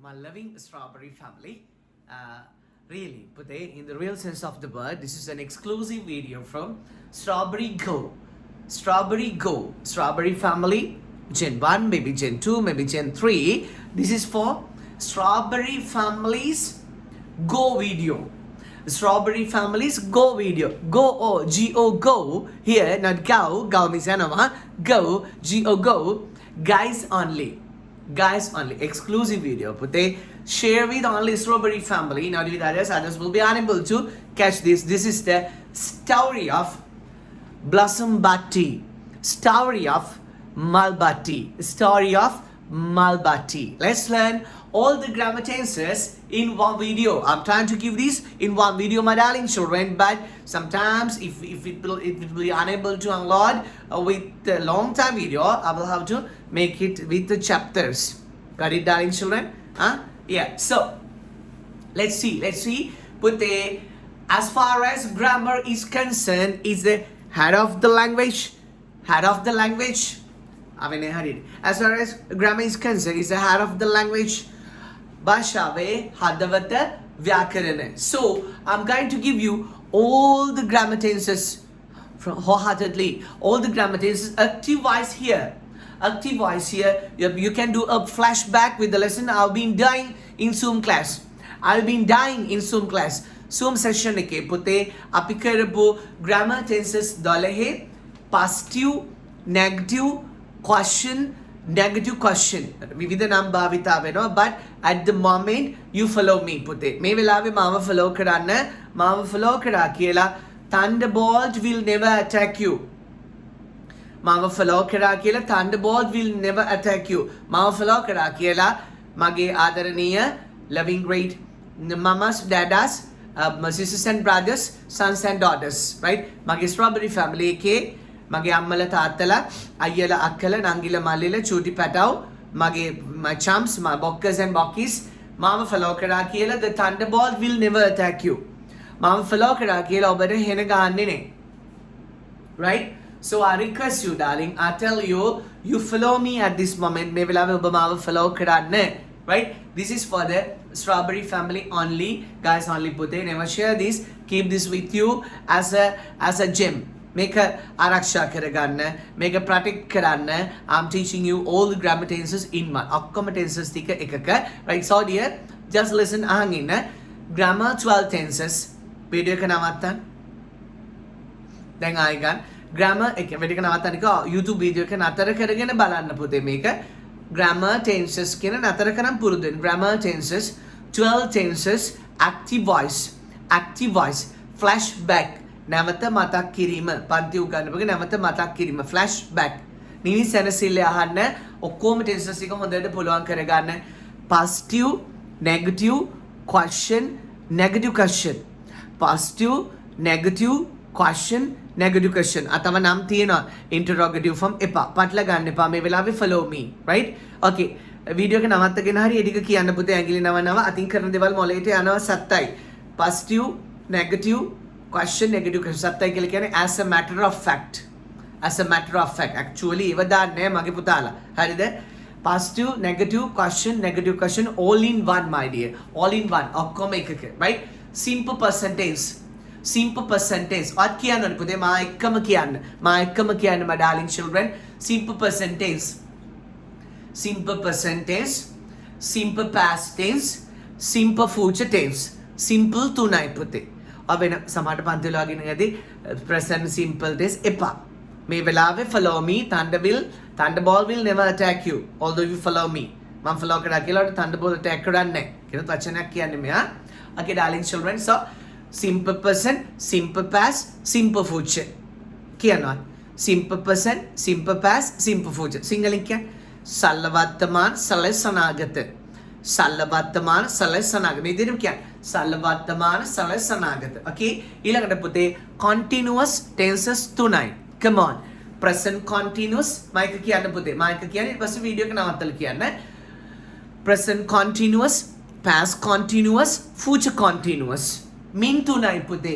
my loving strawberry family. Really, Pute, in the real sense of the word, this is an exclusive video from Strawberry Go. Strawberry Go. Strawberry family, Gen 1, maybe Gen 2, maybe Gen 3. This is for Strawberry families Go video. Strawberry families Go video. Go, G-O, go. Here, not go. Go means anama. Go, G-O, go. Guys only. Guys only. Exclusive video. But they share with only Strawberry family. Not with others. Others will be unable to catch this. This is the story of Blossom Batti. Story of Malbatti. Story of Malbatti. Let's learn all the grammar tenses in one video. I'm trying to give this in one video, my darling children, but sometimes if it will be unable to unload with the long time video, I will have to make it with the chapters. Got it, darling children? Yeah, so let's see. But as far as grammar is concerned, is the head of the language. As far as grammar is concerned, is the head of the language. Bhashave hadavata vyakarana. So I'm going to give you all the grammar tenses from wholeheartedly. All the grammar tenses. Active voice here. You can do a flashback with the lesson I've been doing in Zoom class. Zoom session එකේ පුතේ අපි කරපු grammar tenses 12 positive, negative question විවිධ නම් භාවිතා වෙනවා, but at the moment you follow me පුතේ. මේ වෙලාවේ මාව follow කරා කියලා thunderbolt will never attack you. මාව follow කරා කියලා thunderbolt will never attack you. මාව follow කරා කියලා මගේ ආදරණීය loving great mamas, dadas, sisters and brothers, sons and daughters, right? මගේ strawberry family එකේ මගේ අම්මලා තාත්තලා අයියලා අක්කලා නංගිලා මල්ලිලා චූටි පැටව් මගේ my chums, my bokkers and bokkies මාව follow කරා කියලා the thunderbolt will never attack you. මාව follow කරා කියලා ඔබට හෙන ගහන්නේ නේ. Right? So I request you, darling, I tell you, you follow me at this moment. මේ වෙලාවේ ඔබ මාව follow කරන්න. Right? This is for the strawberry family only. Guys only පුතේ. Never share this. Keep this with you as a gem. Make a ආරක්ෂා කරගන්න. Make a protect කරන්න. I'm teaching you all the grammar tenses in one. ඔක්කොම tenses ටික එකක. Right? So dear, just listen අහන් ඉන්න. Grammar 12 tenses. Video එක නවත්තන්න. දැන් ආයෙ ගන්න. Grammar එක video එක නවත්තන්න එක YouTube video එක නතර කරගෙන බලන්න පුතේ මේක. Grammar tenses කියන නතර කරන් පුරුදු වෙන්න. Grammar tenses 12 tenses. Active voice, flashback, නැවත මතක් කිරීම, පන්ති උගන්වපුවක නැවත මතක් කිරීම, flashback. නිවි සැනසෙල්ල අහන්න ඔක්කොම tenses ටික හොඳට පුළුවන් කරගන්න. Positive, negative, question, negative question. Positive, negative, question, negative question. අතම නම් තියෙනවා interrogative form එපා. පටල ගන්න එපා. මේ වෙලාවේ follow me, right? Okay. Video එක නවත්තගෙන හරි එඩික කියන්න පුතේ ඇඟිලි නවනව අතින් කරන දේවල් මොලේට යනවා සත්තයි. Positive, negative, question, negative question. සත්තයි කියලා කියන්නේ as a matter of fact. Actually ඒව දාන්නේ මගේ පුතාලා. හරිද? Positive, negative, question, all in one, my dear. All in one. ඔක්කොම එකක, right? Simple present tense. What කියන්න පුතේ මා එක්කම කියන්න my darling children. Simple present tense, simple past tense, simple future tense. Simple තුනයි පුතේ. ඔබ සමහරට පන්තිවල වගේ නේද present simple tense එපා. මේ වෙලාවේ follow me, thunderbolt will never attack you although you follow me. මම follow කරා කියලා thunderbolt attack කරන්නේ නැහැ කියන වචනයක් කියන්නේ මෙයා. Okay darling children, so simple present, simple past, simple future. කියනවා. Simple present, simple past, simple future. සිංහලෙන් කියන්නේ සල්ල වර්තමාන සල සනාගත. මේ විදිහටම කියන්නේ සල්ල වර්තමාන සල සනාගත. Okay? ඊළඟට පුතේ continuous tenses තුනයි. Come on. Present continuous මයික කියන්න පුතේ. මයික කියන්නේ ඊට පස්සේ වීඩියෝ එක නවත්තලා කියන්න. Present continuous, past continuous, future continuous. මින් තුනයි පුතේ.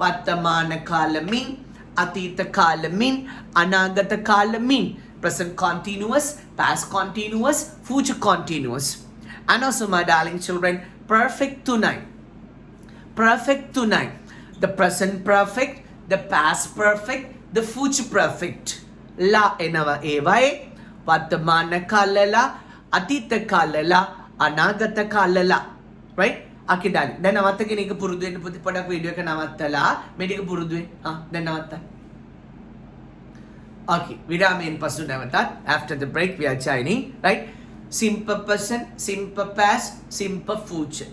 වර්තමාන කාල මින්, අතීත කාල මින්, අනාගත කාල මින්. Present continuous, past continuous, future continuous. And also, my darling children, perfect tonight. Perfect tonight. The present perfect, the past perfect, the future perfect. La enawa evae, vartamana kalala, atita kalala, anagata kalala. Right? Okay, darling. Then namatta ke nika purudu enna puthi podak video ka namattala. Medika purudu then namatta. Okay, viramen pasu namatat. After the break, we are joining. Right? Simple present, simple past, simple future.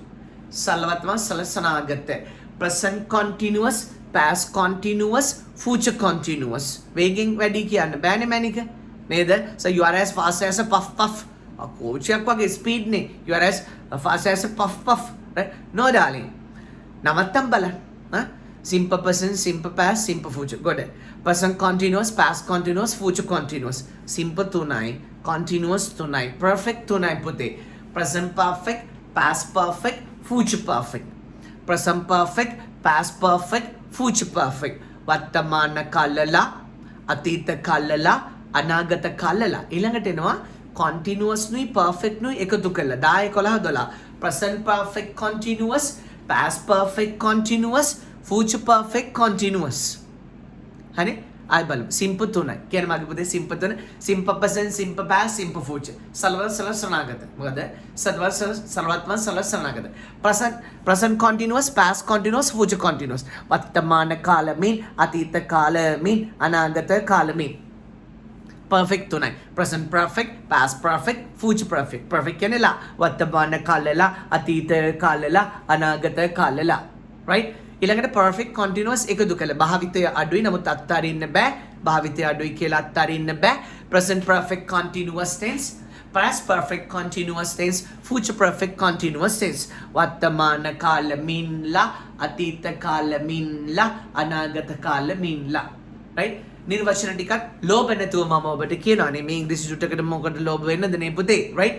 Salvatma salasanagate. Present continuous, past continuous, future continuous. Waking වැඩි කියන්න බෑනේ මැනික නේද? So you are as fast as a puff puff. A coach එකක් වගේ speed නේ. You are as fast as a puff puff. Right? No darling. නවත්තම් බලන්න. Simple present, simple past, simple future. Good. Present continuous, past continuous, future continuous. Simple tunai, continuous tunai, perfect tunai puti. Present perfect, past perfect, future perfect. Present perfect, past perfect, future perfect. Vartamana kalala, atita kalala, anagata kalala. ඊළඟට එනවා continuous නුයි perfect නුයි එකතු කළා. 10 11 12. Present perfect continuous, past perfect continuous, future perfect continuous. හරි? ආයි බලමු. simple තුනයි. කියන්නේ මගේ පුතේ simple තුන. simple present, simple past, simple future. සලවල සලසනාගත. මොකද? සදවල සලවත්මන් සලසනාගත. present continuous, past continuous, future continuous. වර්තමාන කාලමින්, අතීත කාලමින්, අනාගත කාලමින්. perfect තුනයි. present perfect, past perfect, future perfect. perfect කියන්නේ ලා. වර්තමාන කාලලා, අතීත කාලලා, අනාගත කාලලා. right? ඊළඟට perfect continuous එකතු කළ භාවිතය අඩුයි නමුත් අත්හරින්න බෑ භාවිතය අඩුයි කියලා අත්හරින්න බෑ present perfect continuous tense past perfect continuous tense future perfect continuous tense වර්තමාන කාලමින්ලා අතීත කාලමින්ලා අනාගත කාලමින්ලා right නිර්වචන ටිකක් ලෝභ නැතුව මම ඔබට කියනවානේ මේ ඉංග්‍රීසි සුට්ටකට මොකටද ලෝභ වෙන්නද නේ පුතේ right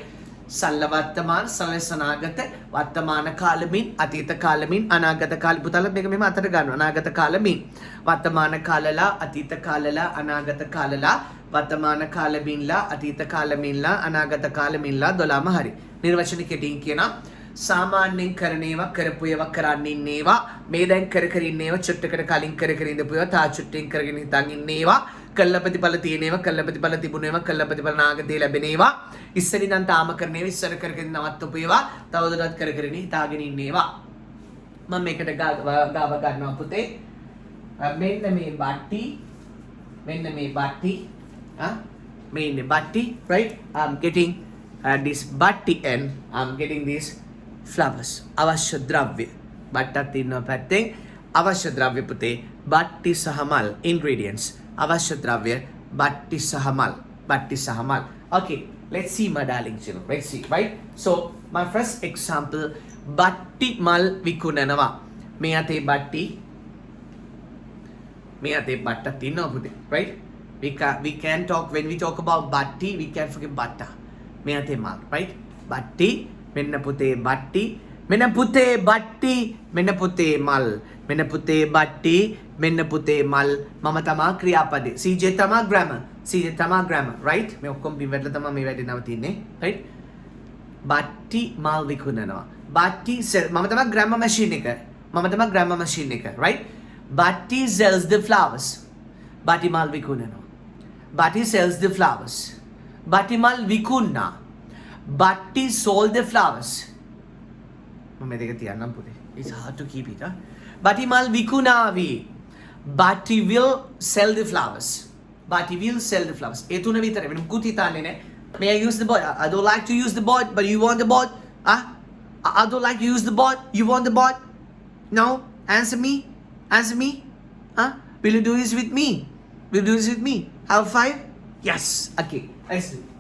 සල්ල වර්තමාන සලසනාගත වර්තමාන කාලමින් අතීත කාලමින් අනාගත කාල පුතාලා මේක මෙහෙම අතට ගන්නවා අනාගත කාලමින් වර්තමාන කාලලා අතීත කාලලා අනාගත කාලලා වර්තමාන කාලමින්ලා අතීත කාලමින්ලා අනාගත කාලමින්ලා 12ම හරි නිර්වචන කෙටින් කියනවා සාමාන්‍යයෙන් කරන ඒවා කරපු ඒවා කරන්න ඉන්න ඒවා මේ දැන් කර ඉන්න ඒවා චුට්ටකට කලින් කර ඉඳපු ඒවා තා චුට්ටෙන් කරගෙන හිටන් ඉන්න ඒවා කළ ප්‍රතිඵල තියෙන ඒවා කළ ප්‍රතිඵල තිබුණ ඒවා කළ ප්‍රතිඵල නාගතේ ලැබෙන ඒවා ඉස්සරින් නම් තාම කරන ඒවා ඉස්සර කරගෙන නවත්තපු ඒවා තවදුරටත් කරගෙන හිතාගෙන ඉන්න ඒවා මම මේකට ගාව ගන්නවා පුතේ මෙන්න මේ බට්ටි මෙන්න බට්ටි right I'm getting this batti and I'm getting this flowers අවශ්‍ය ද්‍රව්‍ය බට්ටත් ඉන්නවා පැත්තෙන් අවශ්‍ය ද්‍රව්‍ය පුතේ බට්ටි සහ මල් ingredients අවශ්‍ය ද්‍රව්‍ය බට්ටි සහ මල් okay let's see my darling children let's see right so my first example බට්ටි මල් විකුණනවා මේ අතේ බට්ටත් ඉන්නවා පුතේ right we can talk when we talk about batti we can forget batta මේ අතේ මල් right බට්ටි මෙන්න පුතේ බට්ටි මෙන්න පුතේ බට්ටි මෙන්න පුතේ මල් මෙන්න පුතේ බට්ටි මෙන්න පුතේ මල් මම තමා ක්‍රියාපදේ CJ තමා grammar right මේ ඔක්කොම පින්වැටලා තමා මේ වැඩේ නවතින්නේ right බට්ටි මල් විකුණනවා බට්ටි මම තමා grammar machine එක right බට්ටි sells the flowers බට්ටි මල් විකුණනවා බට්ටි sells the flowers බට්ටි මල් විකුණා Batti sold the flowers. මම දෙක තියන්නම් පුතේ. It's hard to keep it. Batti mal vikunavi. Batti will sell the flowers. Batti will sell the flowers. ඒ තුන විතරයි. වෙන මුකුත් හිතන්නේ නැහැ. May I use the board? I don't like to use the board, but you want the board? I don't like to use the board. You want the board? No? Answer me. Will you do this with me? Have 5? Yes. Okay. Let's do it.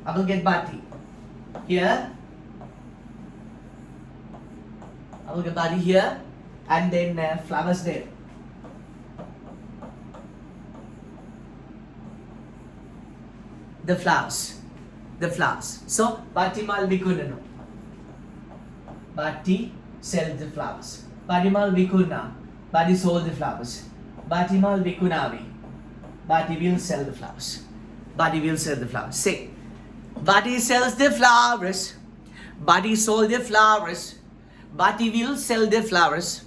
I will get batti here. I will get batti here, and then flowers there. The flowers. So batti mal vikunano. Batti sell the flowers. Batti mal vikuna. Batti sold the flowers. Batti mal vikunavi. Batti will sell the flowers. Batti will sell the flowers. Say. but he sells the flowers. But he sold the flowers. But he will sell the flowers.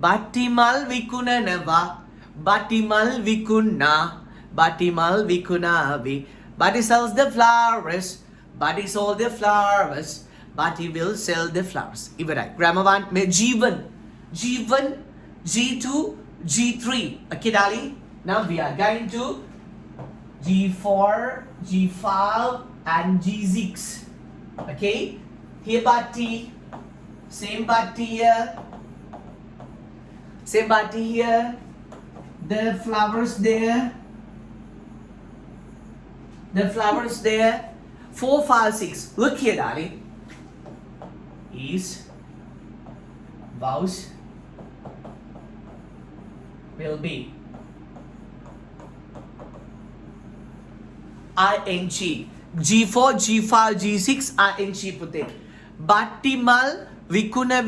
Battimal vikunanava. Battimal vikunna. Battimal vikunavi. But he sells the flowers. But he sold the flowers. But he will sell the flowers. Ivarai. Grammar 1 में G1, G1, G2, G3. Okay, darling. Now we are going to G4, G5, and G6. Okay. Here bati. Same bati here. Same bati here. The flowers there. The flowers there. 4, 5, 6. Look here, darling. Is, vows, will be, ing, G4, G5, G6, ing pute. Battimal vikuna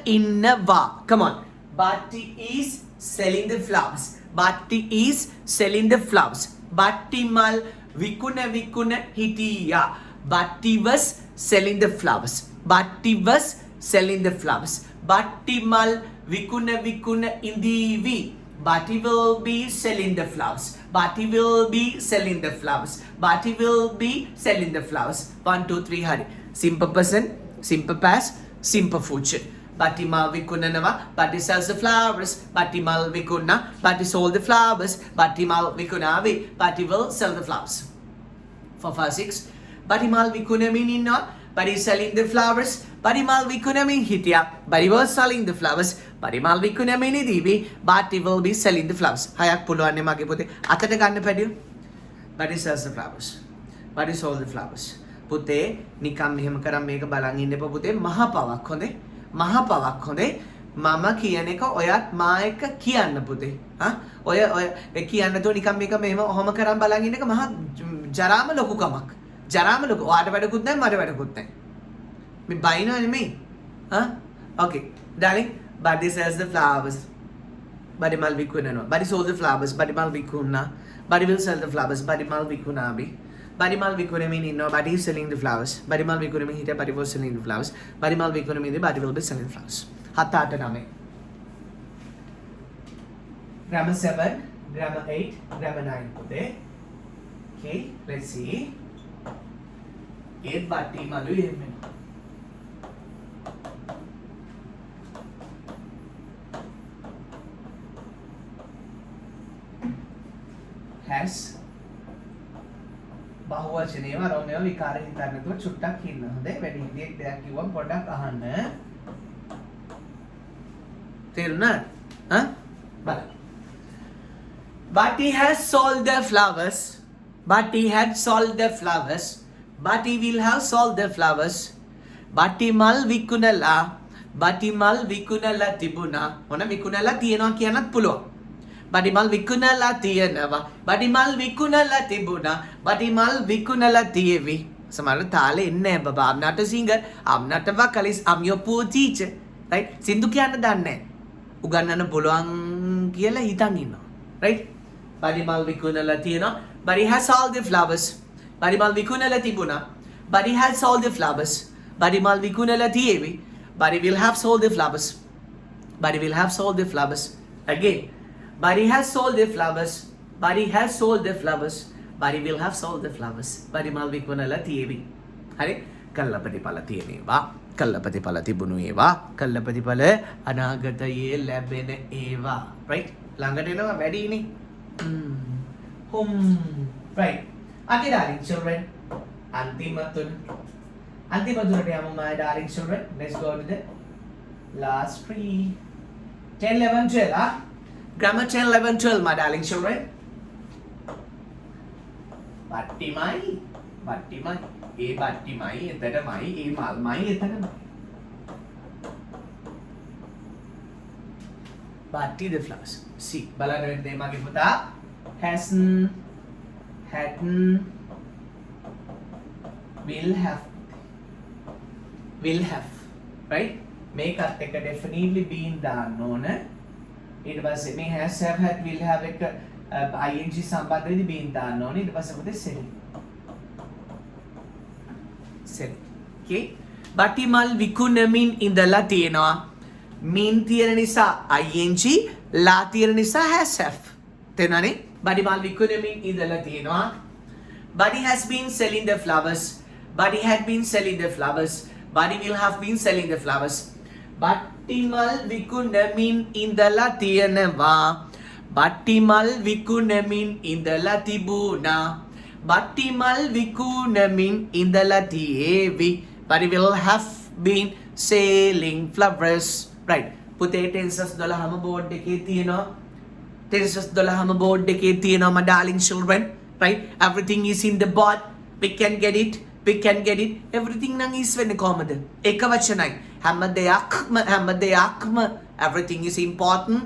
innava. Come on. Batti is selling the flowers. Batti is selling the flowers. Battimal vikuna hitiya. Batti was selling the flowers. Batti was selling the flowers. Battimal vikuna indivi. Batti will be selling the flowers. Batti will be selling the flowers. Batti will be selling the flowers. 1, 2, 3, hurry. Simple present, simple past, simple future. Battimal vikunanava. Batti sells the flowers. Battimal vikunna. Batti sold the flowers. Battimal vikunavi. Batti will sell the flowers. 4, 5, 6. Battimal vikuna meaning not. But he's selling the flowers. Parimal vikuna mean hitya. But he was selling the flowers. Parimal vikuna mean divi. But he will be selling the flowers. Hayak puluan ne mage pute. Atata ganna padiyo. But he sells the flowers. But he sold the flowers. Pute nikam mehema karam meka balang inne pa pute mahapawak honde. Mahapawak honde. Mama කියන එක ඔයත් මා එක කියන්න පුතේ. ඔය කියන්න තෝ නිකම් මේක මෙහෙම ඔහම කරන් බලන් ඉන්න එක මහා ජරාම ලොකු කමක්. ජරාම ලොකු. ඔයාට වැඩකුත් නැහැ මට වැඩකුත් නැහැ. මේ බයිනවා නෙමෙයි. Okay. Darling, Buddy sells the flowers. Buddy mal vikunano. Buddy sold the flowers. Buddy mal vikunna. Buddy will sell the flowers. Buddy mal vikunabi. Buddy mal vikuna mean no. Buddy is selling the flowers. Buddy mal vikuna mean hita. Buddy was selling the flowers. Buddy mal vikuna mean Buddy will be selling the flowers. Hatta atta name. Grammar 7, grammar 8, grammar 9 pute. Okay, let's see. 8 batti malu yemme. Has බහුවචනේම රෝමේව විකාර හිතන්න නැතුව චුට්ටක් ඉන්න. හොඳයි වැඩි හිටියෙක් දෙයක් කිව්වම පොඩ්ඩක් අහන්න. තේරුණාද? බලන්න. But he has sold the flowers. But he had sold the flowers. But he will have sold the flowers. But he mal vikunala. But he mal vikunala tibuna. මොන විකුණලා තියනවා කියනත් පුළුවන්. Badimal vikunala tiyanava. Badimal vikunala tibuna. Badimal vikunala tiyevi. Samara tale inne baba. I'm not a singer. I'm not a vocalist. I'm your poor teacher. Right? Sindhu kiyanna danne. Ugannana puluwan kiyala hitan inna. Right? Badimal vikunala tiyana. But he has all the flowers. Badimal vikunala tibuna. But he has all the flowers. Badimal vikunala tiyevi. But he will have sold the flowers. But he will have sold the flowers. Again. But he has sold the flowers. But he has sold the flowers. But he will have sold the flowers. But he mal vikunala tiyevi. Hari කල්ලපතිඵල තියෙනවා. කල්ලපතිඵල තිබුණු ඒවා. කල්ලපතිඵල අනාගතයේ ලැබෙන ඒවා. Right? ළඟට එනවා වැඩිනේ. Right. Okay, darling children. අන්තිම තුන. අන්තිම තුනට යමු my darling children. Let's go to the last 3. 10, 11, 12. Grammar 10, 11, 12, my darling children. Battimai. Battimai. A battimai. එතනමයි. A malmai. එතනමයි. Batti the flowers. See. බලන්න වෙන්නේ මගේ පුතා. Hasn't. Hadn't. Will have. Will have. Right? මේකත් එක definitely been දාන්න ඕන. ඊට පස්සේ මේ has have had will have එක ing සම්බන්ධ වෙදි been දාන්න ඕනේ. ඊට පස්සේ මොකද selling. selling. Okay? Bati mal vikunamin indala තියෙනවා. Mean තියෙන නිසා ing, la තියෙන නිසා has have. තේරුණානේ? Bati mal vikunamin indala තියෙනවා. Buddy has been selling the flowers. Buddy had been selling the flowers. Buddy will have been selling the flowers. Battimal vikunamin indala තියෙනවා. Battimal vikunamin indala තිබුණා. Battimal vikunamin indala තියේවි. Buddy will have been selling flowers. Right. පුතේ tenses 12ම board එකේ තියෙනවා. Tenses 12ම board එකේ තියෙනවා my darling children. Right? Everything is in the board. We can get it. We can get it. Everything නම් is වෙන්නේ කොහමද? එක වචනයි. හැම දෙයක්ම everything is important.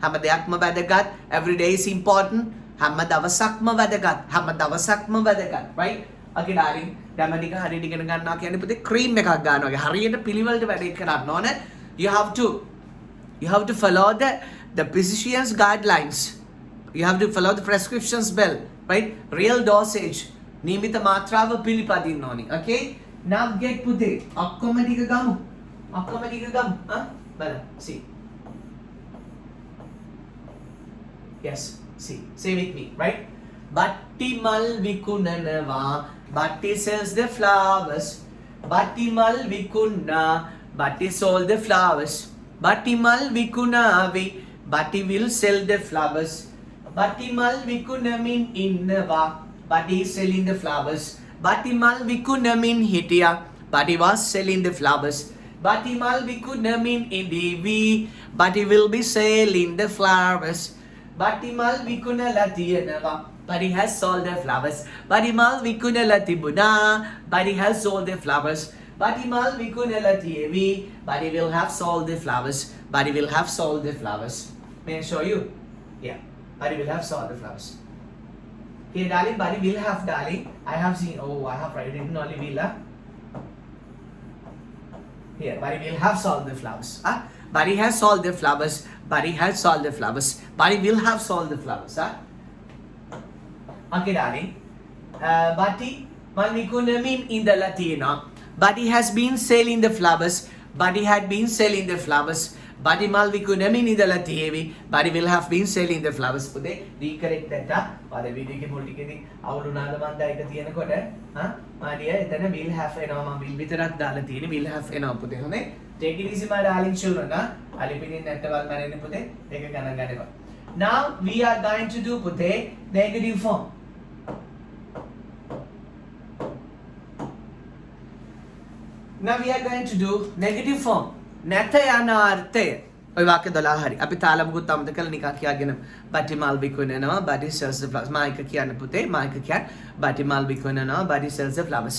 හැම දෙයක්ම වැදගත්. Every day is important. හැම දවසක්ම වැදගත්. Right? Okay darling. දැන් මම හරියට ඉගෙන ගන්නවා කියන්නේ පුතේ ක්‍රීම් එකක් ගන්නවා වගේ. හරියට පිළිවෙලට වැඩේ කරන්න ඕනේ. You have to follow the physician's guidelines. You have to follow the prescriptions well. Right? Real dosage. නියමිත මාත්‍රාව පිළිපදින්න ඕනි. Okay? Now get පුතේ. ඔක්කොම ටික ගමු. බලන්න. See. Yes. See. Say with me. Right? Batti mal vikunanawa. Batti sells the flowers. Batti mal vikunna. Batti sold the flowers. Batti mal vikunavi. Batti will sell the flowers. Batti mal vikunamin innawa. Batti is selling the flowers. Batti mal vikunamin hitiya. Batti was selling the flowers. Batti mal vikunamin indivi. Batti will be selling the flowers. Batti mal vikunala tiyanawa. Batti has sold the flowers. Batti mal vikunala tibuna. Batti has sold the flowers. Batti mal vikunala tiyevi. Batti will have sold the flowers. Batti will have sold the flowers. May I show you? Yeah. Batti will have sold the flowers. Here darling, Batti will have darling. I have seen, I have written only will. Here, Batti will have sold the flowers. Batti has sold the flowers. Batti has sold the flowers. Batti will have sold the flowers. Okay darling. Batti mal vikunamin indala තියෙනවා. Batti has been selling the flowers. Batti had been selling the flowers. Batti mal vikunamin indala තියේවි. Batti will have been selling the flowers. පුතේ recorrect that. ඔයාලා video එකේ පොල් ටිකේදී අවුලුනාද මන්ද ඒක තියෙනකොට මාඩිය එතන will have එනවා මම will විතරක් දාලා තියෙන්නේ will have එනවා පුතේ හොඳේ. Take it easy my darling children. අලිපිනින් නැටවල් මරන්නේ පුතේ ඒක ගණන් ගන්නවා. Now we are going to do පුතේ negative form. Now we are going to do negative form. නැත යන අර්ථය. ඔය වාක්‍ය 12 හරි. අපි තාලමුකුත් අමතක කරලා නිකන් කියාගෙන Batti mal vikunawa. Batti sells the flowers. මා එක කියන්න පුතේ. මා එක කියන්න. Batti mal vikunawa. Batti sells the flowers.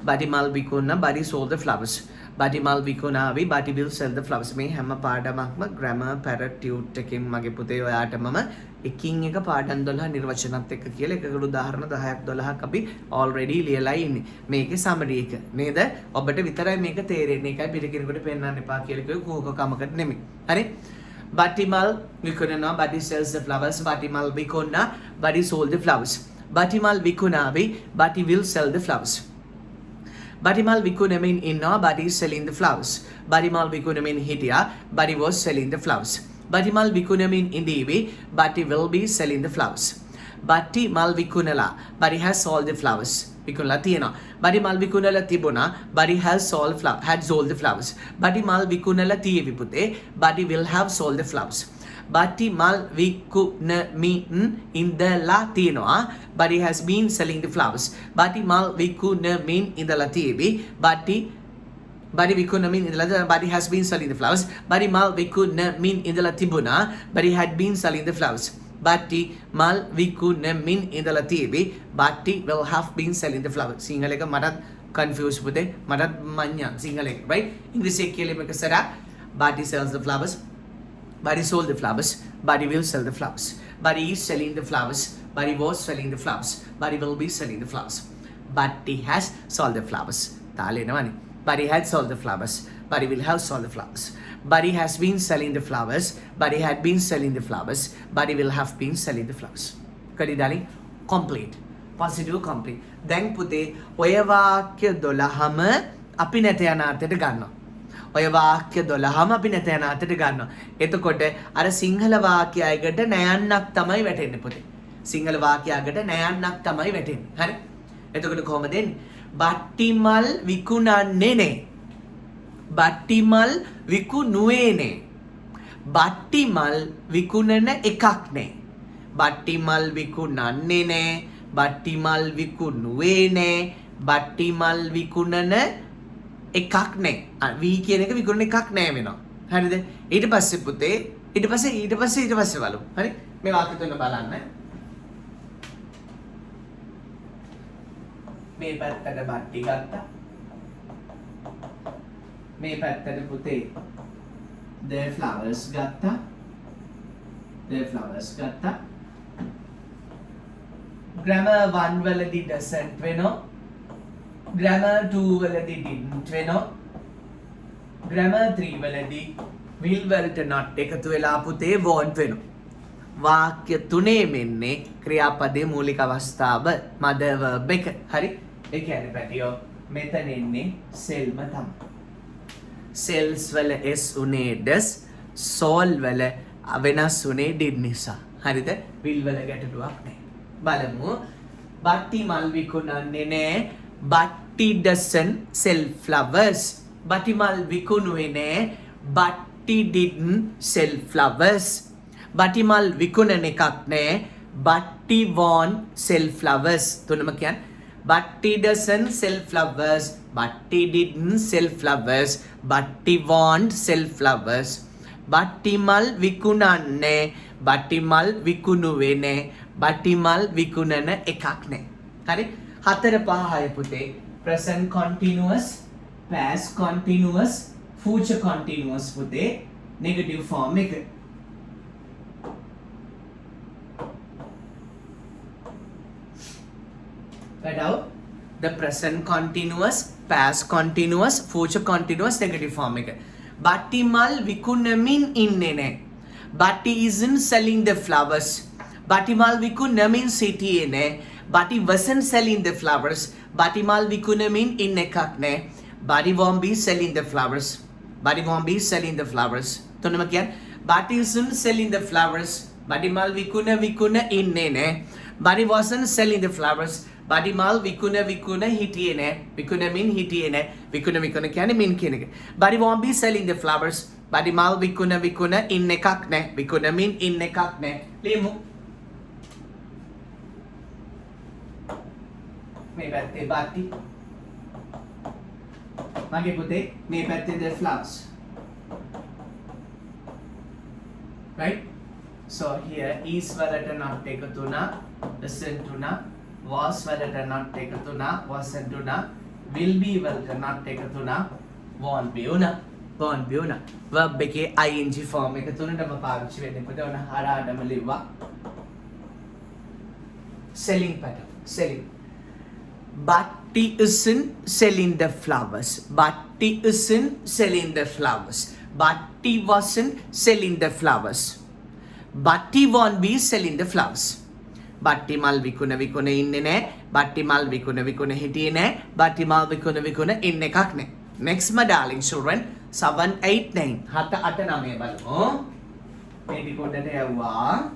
Batti mal vikunna. Batti sold the flowers. Batti mal vikunavi. Batti will sell the flowers. මේ හැම පාඩමක්ම grammar parrot tute එකෙන් මගේ පුතේ ඔයාට මම එකින් එක පාඩම් 12 නිර්වචනත් එක්ක කියලා එකකට උදාහරණ 10ක් 12ක් අපි already ලියලා ඉන්නේ. මේකේ summary එක නේද? ඔබට විතරයි මේක තේරෙන්නේ. ඒකයි පිට කෙනෙකුට පෙන්නන්න එපා කියලා කිව්වේ කෝක කමකට නෙමෙයි. හරි? Batti mal vikunna. Batti sells the flowers. Batti mal vikunna. Batti sold the flowers. Batti mal vikunavi. Batti will sell the flowers. Batti mal vikunamin innawa. Batti is selling the flowers. Batti mal vikunamin hitiya. Batti was selling the flowers. Batti mal vikunamin indivi. Batti will be selling the flowers. Batti mal vikunala. Batti has sold the flowers. Vikunala තියෙනවා. Batti mal vikunala තිබුණා. Batti had sold the flowers. Batti mal vikunala තියේවි පුතේ. Batti will have sold the flowers. Batti mal vikunamin indala තියෙනවා. Batti has been selling the flowers. Batti mal vikunamin indala තියේවි. Batti vikunamin indala. Batti has been selling the flowers. Batti mal vikunamin indala තිබුණා. Batti had been selling the flowers. Batti mal vikunamin indala තියේවි. Batti will have been selling the flowers. Sinhala එක මටත් confused පුතේ. මටත් මඤ්ඤා සිංහල එක. Right? English එක කියලා මේක සරා. Batti sells the flowers. Batti sold the flowers. Batti will sell the flowers. Batti is selling the flowers. Batti was selling the flowers. Batti will be selling the flowers. Batti has sold the flowers. තාලේනවනේ. Batti had sold the flowers. Batti will have sold the flowers. Batti has been selling the flowers. Batti had been selling the flowers. Batti will have been selling the flowers. Got it, darling? Complete. positive complete. දැන් පුතේ ඔය වාක්‍ය 12ම අපි නැත යන අර්ථයට ගන්නවා. ඔය වාක්‍ය 12ම අපි නැත යන අර්ථයට ගන්නවා. එතකොට අර සිංහල වාක්‍යයකට නයන්නක් තමයි වැටෙන්නේ පුතේ. සිංහල වාක්‍යයකට නයන්නක් තමයි වැටෙන්නේ. හරි? එතකොට කොහොමද එන්නේ? බට්ටිමල් විකුණන්නේ නේ. බට්ටිමල් විකුණුවේ නේ. බට්ටිමල් විකුණන එකක් නේ. බට්ටිමල් විකුණන්නේ නේ. බට්ටිමල් විකුණුවේ නේ. බට්ටිමල් විකුණන එකක් නේ. වී කියන එක විකුණන එකක් නෑ වෙනවා. හරිද? ඊට පස්සේ පුතේ ඊට පස්සේ බලමු. හරි? මේ වාක්‍ය තුන බලන්න. මේ පැත්තට බට්ටි ගත්තා. මේ පැත්තට පුතේ the flowers ගත්තා. grammar 1 වලදී doesn't වෙනවා. grammar 2 වලදී didn't වෙනවා. grammar 3 වලදී will වලට not එකතු වෙලා පුතේ won't වෙනවා. වාක්‍ය තුනේ මෙන්නේ ක්‍රියාපදයේ මූලික අවස්ථාව mother verb එක. හරි? ඒ කියන්නේ පැටියෝ මෙතන ඉන්නේ සෙල්ම තමයි. cells වල s උනේ does, soul වල වෙනස් උනේ did නිසා. හරිද? will වල ගැටලුවක් නැහැ. බලමු. බට්ටි මල් විකුණන්නේ නැහැ. බට්ටි doesn't sell flowers. බට්ටි මල් විකුණුවේ නැහැ. බට්ටි didn't sell flowers. බට්ටි මල් විකුණන එකක් නැහැ. බට්ටි won't sell flowers. තුනම කියන්නේ බට්ටි doesn't sell flowers. බට්ටි didn't sell flowers. බට්ටි won't sell flowers. බට්ටි මල් විකුණන්නේ. බට්ටි මල් විකුණුවේ නැහැ. බට්ටි මල් විකුණන එකක් නැහැ. හරි? 4 5 6 පුතේ present continuous, past continuous, future continuous පුතේ negative form එක. Write out the present continuous, past continuous, future continuous, negative form එක. බට්ටි මල් විකුණමින් ඉන්නේ නැහැ. Batti isn't selling the flowers. Batti mal vikunamin සිටියේ නැහැ. Batti wasn't selling the flowers. Batti mal vikunamin ඉන්න එකක් නැහැ. Batti won't be selling the flowers. Batti won't be selling the flowers. තුනම කියන්නේ Batti isn't selling the flowers. Batti mal vikuna ඉන්නේ නැහැ. Batti wasn't selling the flowers. Batti mal vikuna හිටියේ නැහැ. Vikunamin හිටියේ නැහැ. Vikuna කියන්නේ min කියන එක. Batti won't be selling the flowers. Batti mal vikuna ඉන්න එකක් නැහැ. Vikunamin ඉන්න එකක් නැහැ. ලියමු. මේ පැත්තේ බට්ටි. මගේ පුතේ මේ පැත්තේ the flowers. Right? So here is වලට not එකතු වුණා, isn't වුණා, was වලට not එකතු වුණා, wasn't වුණා, will be වලට not එකතු වුණා, won't be වුණා. verb එකේ ing form එක තුනටම පාවිච්චි වෙන්නේ. පුතේ ඔන්න හරහාටම ලිව්වා. selling pattern. selling. Batti isn't selling the flowers. Batti isn't selling the flowers. Batti wasn't selling the flowers. Batti won't be selling the flowers. Batti mal vikuna ඉන්නේ නැහැ. Batti mal vikuna හිටියේ නැහැ. Batti mal vikuna ඉන්න එකක් නැහැ. Next my darling children 7 8 9 7 8 9 බලමු. මේ ඩිකෝඩර් යවුවා.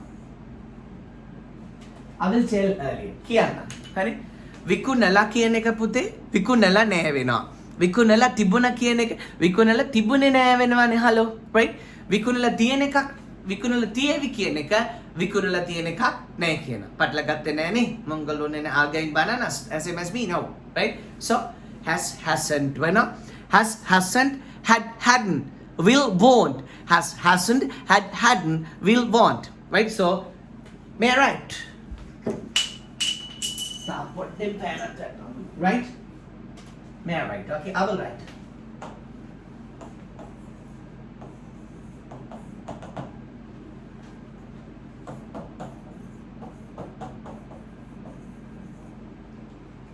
I will tell earlier. කියන්න. හරි? විකුණලා කියන එක පුතේ විකුණලා නැහැ වෙනවා. විකුණලා තිබුණා කියන එක විකුණලා තිබුණේ නැහැ වෙනවානේ. Hello right? විකුණලා තියෙන එකක් විකුණලා තියේවි කියන එක විකුණලා තියෙන එකක් නැහැ කියන. පටල ගත්තේ නැහනේ. මොංගලෝනේ ආගයින් bananas SMS me no right? So hasn't වෙනවා. hasn't had hadn't will won't hasn't had hadn't will won't right? So may I write? Put them pen at that, right? May I write? Okay, I will write.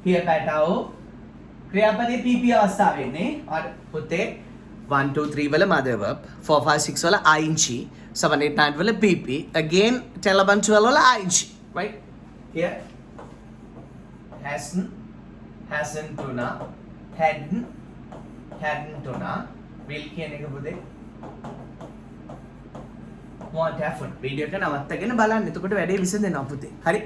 Here बैठाओ क्रियापदे PP अवस्थावे ने और पुते 1 2 3 वाला mother verb 4 5 6 वाला ing 7 8 9 वाला PP again 11 12 वाला ing right here hasn't උනා hadn't උනා will කියන එක පුතේ won't have වීඩියෝ එක නවත්තගෙන බලන්න. එතකොට වැඩේ විසඳෙනවා පුතේ. හරි.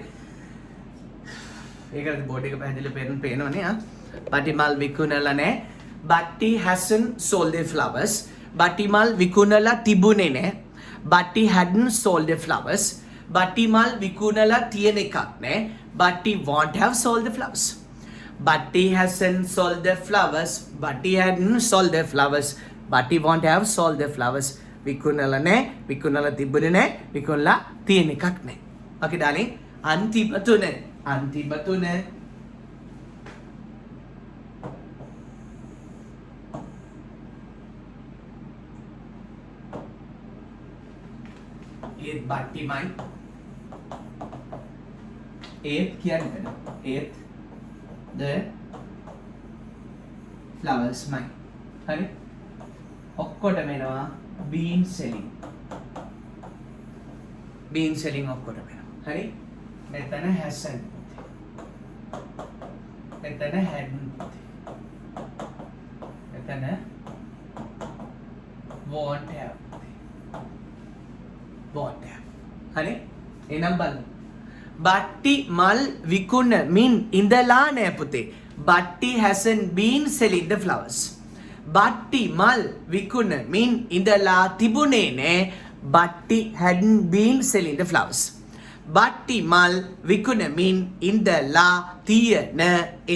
ඒකද බෝඩ් එක පැහැදිලිව පේනවනේ ආ. බටිමල් විකුණලා නැහැ. Batti hasn't sold their flowers. බටිමල් විකුණලා තිබුණේ නැහැ. Batti hadn't sold their flowers. බටිමල් විකුණලා තියෙන එකක් නැහැ. Batti won't have sold the flowers. Batti hasn't sold the flowers. Batti hadn't sold the flowers. Batti won't have sold the flowers. විකුණලා නැහැ. විකුණලා තිබුණේ නැහැ. විකුණලා තියෙන එකක් නැහැ. Okay darling. අන්තිම තුන. ඒත් බට්ටිමයි ඒත් කියන්නේ ඒත් the flowers මයි හරි ඔක්කොටම එනවා been selling ඔක්කොටම එනවා හරි මෙතන hasn't මෙතන hadn't මෙතන won't have හරි එනම් බලමු බට්ටි මල් විකුණමින් ඉඳලා නෑ පුතේ බට්ටි hasn't been selling the flowers බට්ටි මල් විකුණමින් ඉඳලා තිබුණේ නෑ බට්ටි hadn't been selling the flowers බට්ටි මල් විකුණමින් ඉඳලා තියෙන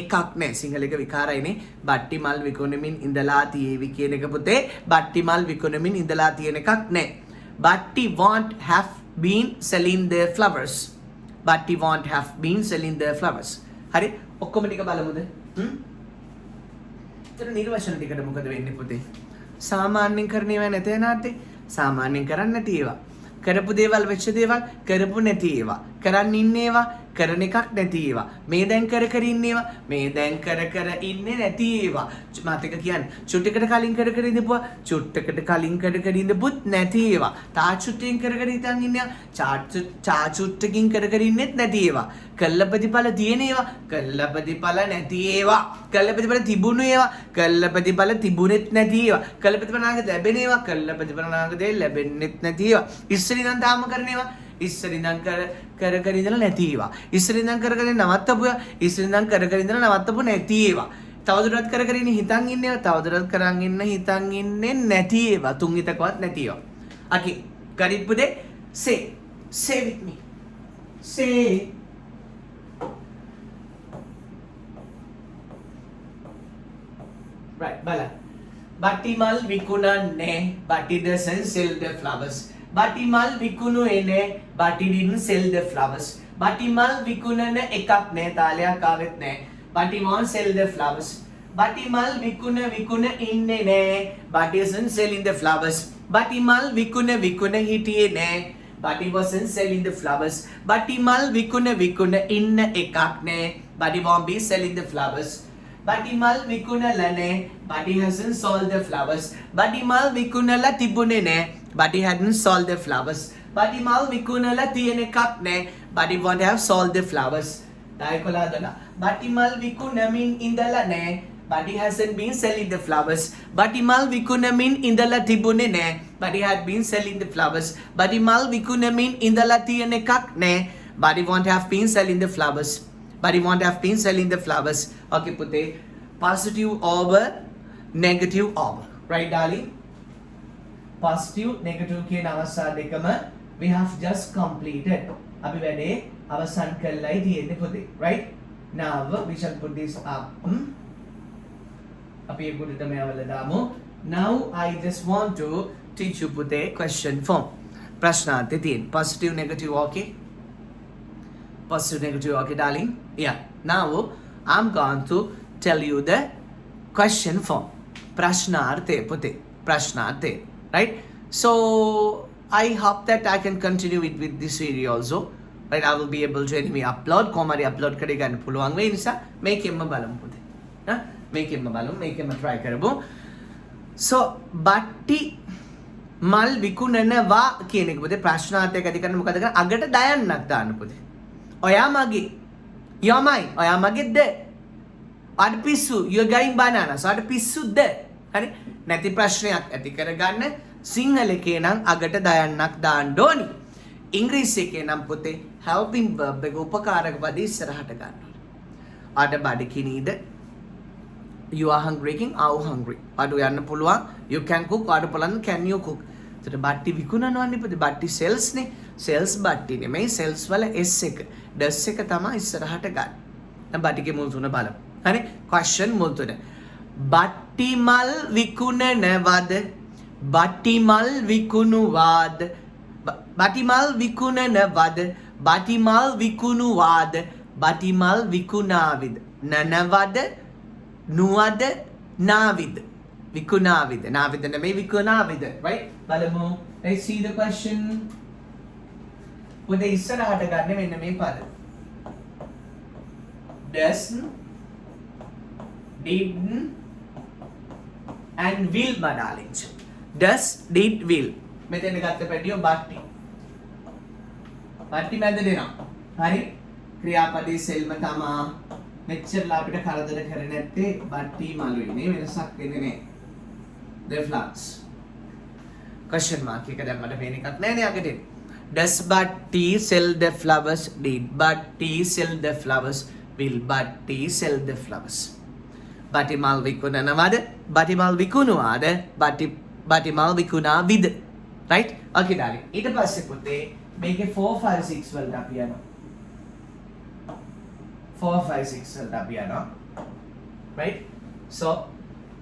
එකක් නෑ සිංහල එක විකාරයිනේ බට්ටි මල් විකුණමින් ඉඳලා තියේවි කියන එක පුතේ බට්ටි මල් විකුණමින් ඉඳලා තියෙන එකක් නෑ Batti won't have been selling their flowers. Batti won't have been selling their flowers. හරි ඔක්කොම ටික බලමුද? ඒතර නිර්වචන ටිකට මොකද වෙන්නේ පුතේ? සාමාන්‍යයෙන් කරන ඒවා නැතේ නාත්තේ. සාමාන්‍යයෙන් කරන්නේ නැති ඒවා. කරපු දේවල් වෙච්ච දේවල් කරපු නැති ඒවා. කරන් ඉන්නේ ඒවා කරන එකක් නැති ඒවා. මේ දැන් කර කර ඉන්නේ ඒවා මේ දැන් කර කර ඉන්නේ නැති ඒවා. මාත් එක කියන්නේ චුට්ටකට කලින් කර කර ඉඳපුවා චුට්ටකට කලින් කර කර ඉඳපුත් නැති ඒවා. තා චුට්ටෙන් කර කර ඉඳන් ඉන්නේ චා චුට්ටකින් කර කර ඉන්නෙත් නැති ඒවා. කල්ලපතිඵල තියෙන ඒවා කල්ලපතිඵල නැති ඒවා. කල්ලපතිඵල තිබුණු ඒවා කල්ලපතිඵල තිබුණෙත් නැති ඒවා. කල්ලපතිඵල නාග ලැබෙන ඒවා කල්ලපතිඵල නාග දෙය ලැබෙන්නෙත් නැති ඒවා. ඉස්සරින් නම් තාම කරන ඒවා ඉස්සරින් නම් කර ඉඳලා නැති ඒවා. ඉස්සරින් නම් කර නවත්තපු ඒවා ඉස්සරින් නම් කර ඉඳලා නවත්තපු නැති ඒවා. තවදුරටත් කර ඉන්නේ හිතන් ඉන්නේ ඒවා තවදුරටත් කරන් ඉන්න හිතන් ඉන්නේ නැති ඒවා. තුන් හිතකවත් නැති ඒවා. Okay කරිප්පුදේ say with me say right බලන්න බට්ටිමල් විකුණන්නේ Batti doesn't sell the flowers බට්ටිමල් විකුණුවේ නෑ Batti didn't sell the flowers බට්ටිමල් විකුණන එකක් නෑ තාලයක් ආවෙත් නෑ Batti won't sell the flowers බට්ටිමල් විකුණ ඉන්නේ නෑ Batti isn't selling the flowers බට්ටිමල් විකුණ හිටියේ නෑ Batti wasn't selling the flowers බට්ටිමල් විකුණ ඉන්න එකක් නෑ Batti won't be selling the flowers බට්ටිමල් විකුණලා නෑ Batti hasn't sold the flowers බට්ටිමල් විකුණලා තිබුණේ නෑ Batti hadn't sold the flowers බට්ටිමල් විකුණලා තියෙන එකක් නෑ Batti won't have sold the flowers ඩයකොලාදලා බට්ටිමල් විකුණමින් ඉඳලා නෑ Batti hasn't been selling the flowers බට්ටිමල් විකුණමින් ඉඳලා තිබුණේ නෑ Batti had been selling the flowers බට්ටිමල් විකුණමින් ඉඳලා තියෙන එකක් නෑ Batti won't have been selling the flowers Batti won't have been selling the flowers. Okay, put a positive over, negative over. Right, darling? Positive, negative ke navasa dekama we have just completed. Abhi wede avasan kallai diyenne put it. Right? Now we shall put this up. Api ek put me awala damu. Now I just want to teach you put a question form. Prashna ate tin. Positive, negative, okay? Positive, negative, okay darling? Yeah. Now I'm going to tell you the question form. Prashnarthe pute. Prashnarthe. Right? So I hope that I can continue it with this video also. Right? I will be able to anyway upload. Komari upload karega and puluang way nisa. Make him a balum pute. Make him a balum. Make him a try karabu. So Batti mal vikunanawa කියන එක පුතේ ප්‍රශ්නාර්ථයක් ඇති කරන මොකද කරන්නේ අගට දයන්නක් දාන්න පුතේ ඔයා මගේ you're mine. ඔයා මගේද? ඔයාට පිස්සු. you're going bananas. ඔයාට පිස්සුද? හරි? නැති ප්‍රශ්නයක් ඇති කරගන්න සිංහල එකේ නම් අගට දයන්නක් දාන්න ඕනි. ඉංග්‍රීසි එකේ නම් පුතේ helping verb එක උපකාරක පද ඉස්සරහට ගන්න ඕනේ. ඔයාට බඩගිනිද? you are hungry king are you hungry? ඔයාට යන්න පුළුවන් you can cook. ඔයාට පුළුවන් can you cook? එතකොට බට්ටි විකුණනවන්නේ පුතේ. බට්ටි sales නේ. sales බට්ටි නෙමෙයි sales වල s එක. does එක තමයි ඉස්සරහට ගන්න. දැන් බට්ටිගේ මුල් තුන බලමු. හරි? question මුල් තුන. බට්ටි මල් විකුණනවද? බට්ටි මල් විකුණුවාද? බටි මල් විකුණනවද? බටි මල් විකුණුවාද? බටි මල් විකුණාවිද? නනවද? නුවද? නාවිද? විකුණාවිද? නාවිද නෙමෙයි විකුණාවිද. right? බලමු. let's see the question. පුතේ ඉස්සරහට ගන්න මෙන්න මේ පද. does, did and will බඩාලිංච. does, did, will. මෙතෙන් ගත්ත පැටියෝ බට්ටි. බට්ටි මැද දෙනවා. හරි? ක්‍රියාපදයේ සෙල්ම තමා මෙච්චරලා අපිට කරදර කරන්නේ නැත්තේ බට්ටි මලුයි නේ වෙනසක් වෙන්නේ නැහැ. the flowers. question mark එක දැන් මට පේන එකක් නැහැ නේ අගට. does Batti sell the flowers? Did Batti sell the flowers? Will Batti sell the flowers? Batti mal විකුණනවද? Batti mal විකුණුවාද? Batti mal විකුණාවිද? right? okay darling. ඊට පස්සේ පුතේ මේකේ 4 5 6 වලට අපි යනවා. 4 5 6 වලට අපි යනවා. right? so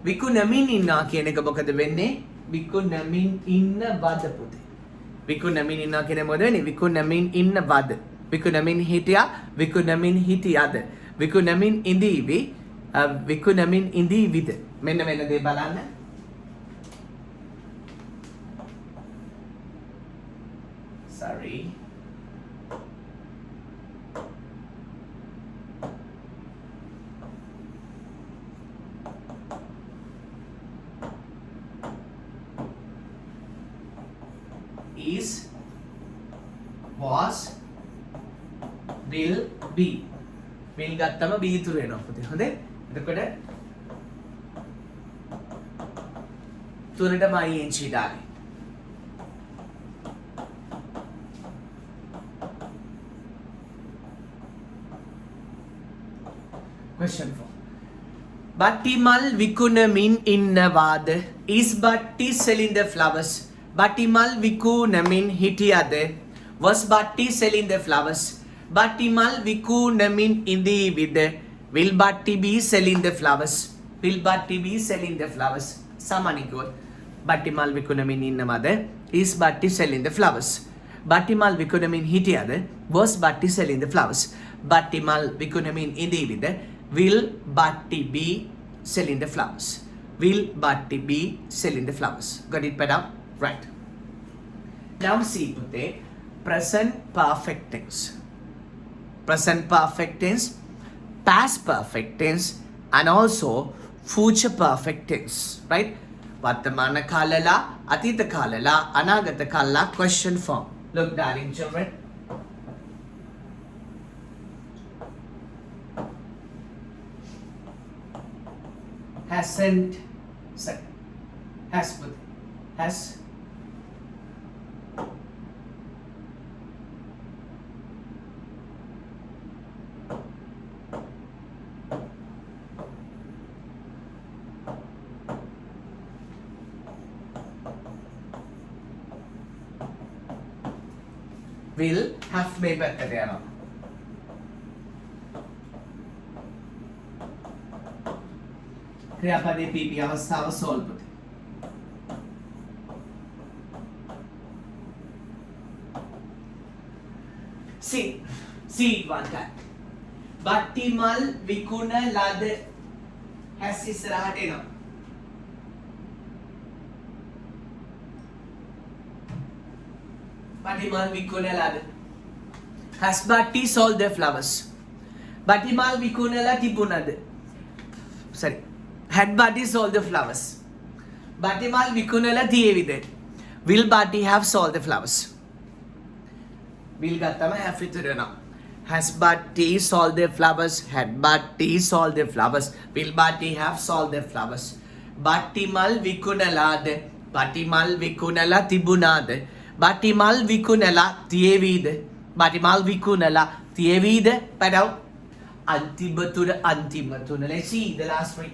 විකුණමින් ඉන්නවා කියන එක මොකද වෙන්නේ? විකුණමින් ඉන්නවද පුතේ? විකුණමින් ඉන්නවා කියන්නේ මොකද වෙන්නේ? විකුණමින් ඉන්නවද? විකුණමින් හිටියා? විකුණමින් හිටියද? විකුණමින් ඉඳීවි? විකුණමින් ඉඳීවිද? මෙන්න මෙන්න දේ බලන්න. sorry. is, was, will, be. will ගත්තම be ඉතුරු වෙනවා පුතේ. හොඳේ? එතකොට තුනටම ing දාන්නේ. question 4. බට්ටි මල් විකුණමින් ඉන්නවාද? is Batti selling the flowers? බට්ටි මල් විකුණමින් හිටියද? was Batti selling the flowers? බට්ටි මල් විකුණමින් ඉඳීවිද? will Batti be selling the flowers? will Batti be selling the flowers? සමානිකව බට්ටි මල් විකුණමින් ඉන්නවද? is Batti selling the flowers? බට්ටි මල් විකුණමින් හිටියද? was Batti selling the flowers? බට්ටි මල් විකුණමින් ඉඳීවිද? will Batti be selling the flowers? will Batti be selling the flowers? got it better? right. now see පුතේ present perfect tense. present perfect tense, past perfect tense and also future perfect tense. right? වර්තමාන කාලලා, අතීත කාලලා, අනාගත කාලලා question form. look darling children. hasn't, has with, has, will, have මේ පැත්තට යනවා. ක්‍රියාපදයේ PP අවස්ථාව solve පුතේ. see one time. බට්ටි මල් විකුණලද? has ඉස්සරහට එනවා. බට්ටි මල් විකුණලද? has Batti sold the flowers? බට්ටි මල් විකුණලා තිබුණද? sorry. had Batti sold the flowers? බට්ටි මල් විකුණලා තියෙවිද? will Batti have sold the flowers? will ගත්තම have ඉතුරු වෙනවා. Has Bhatti sold their flowers? Had Bhatti sold their flowers? Will Bhatti have sold their flowers? Bhatti mal vikunalade. Bhatti mal vikunala tibunade. Bhatti mal vikunala tievide. Bhatti mal vikunala tievide. Padaw. Antimatuna. Let's see the last three.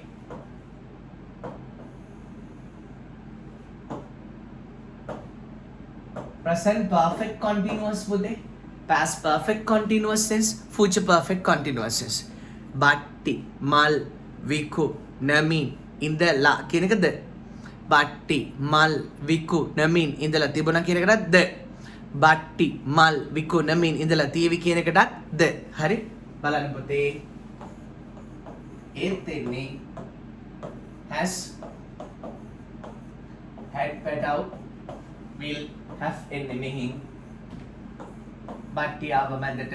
Present perfect continuous bude. Past perfect continuous tense, future perfect continuous tense. Bhatti, mal, viku, namin, indala කියන එකද? Bhatti, mal, viku, namin, indala තිබුණා කියන එකටද? Bhatti, mal, viku, namin, indala තියවි කියන එකටද? හරි? බලන්න පුතේ. ඒත් එන්නේ has had pet out will have එන්නේ මෙහින් Bhatti ආව මැදට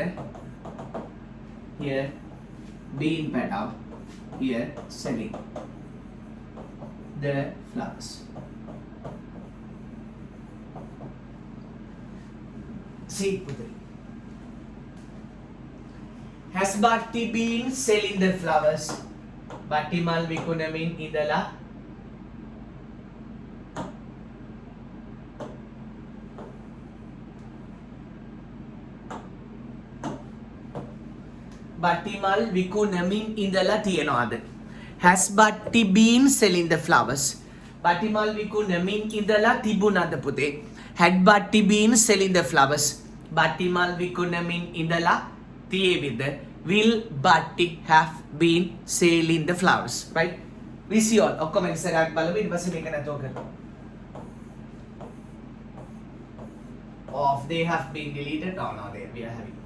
here being pet out here selling the flowers. See Putri. Has Bhatti been selling the flowers? Bhatti mal vikunamin idala Bhatti mal vikunamin indala tiyanawada. Has Bhatti been selling the flowers? Bhatti mal vikunamin indala tibunada pude. Had Bhatti been selling the flowers? Bhatti mal vikunamin indala tiyevida. Will Bhatti have been selling the flowers? Right? We see all. ඔක්කොම ඉස්සරහට බලමු ඊට පස්සේ මේක නැතෝ කරමු. Of they have been deleted. Oh no, they we are having.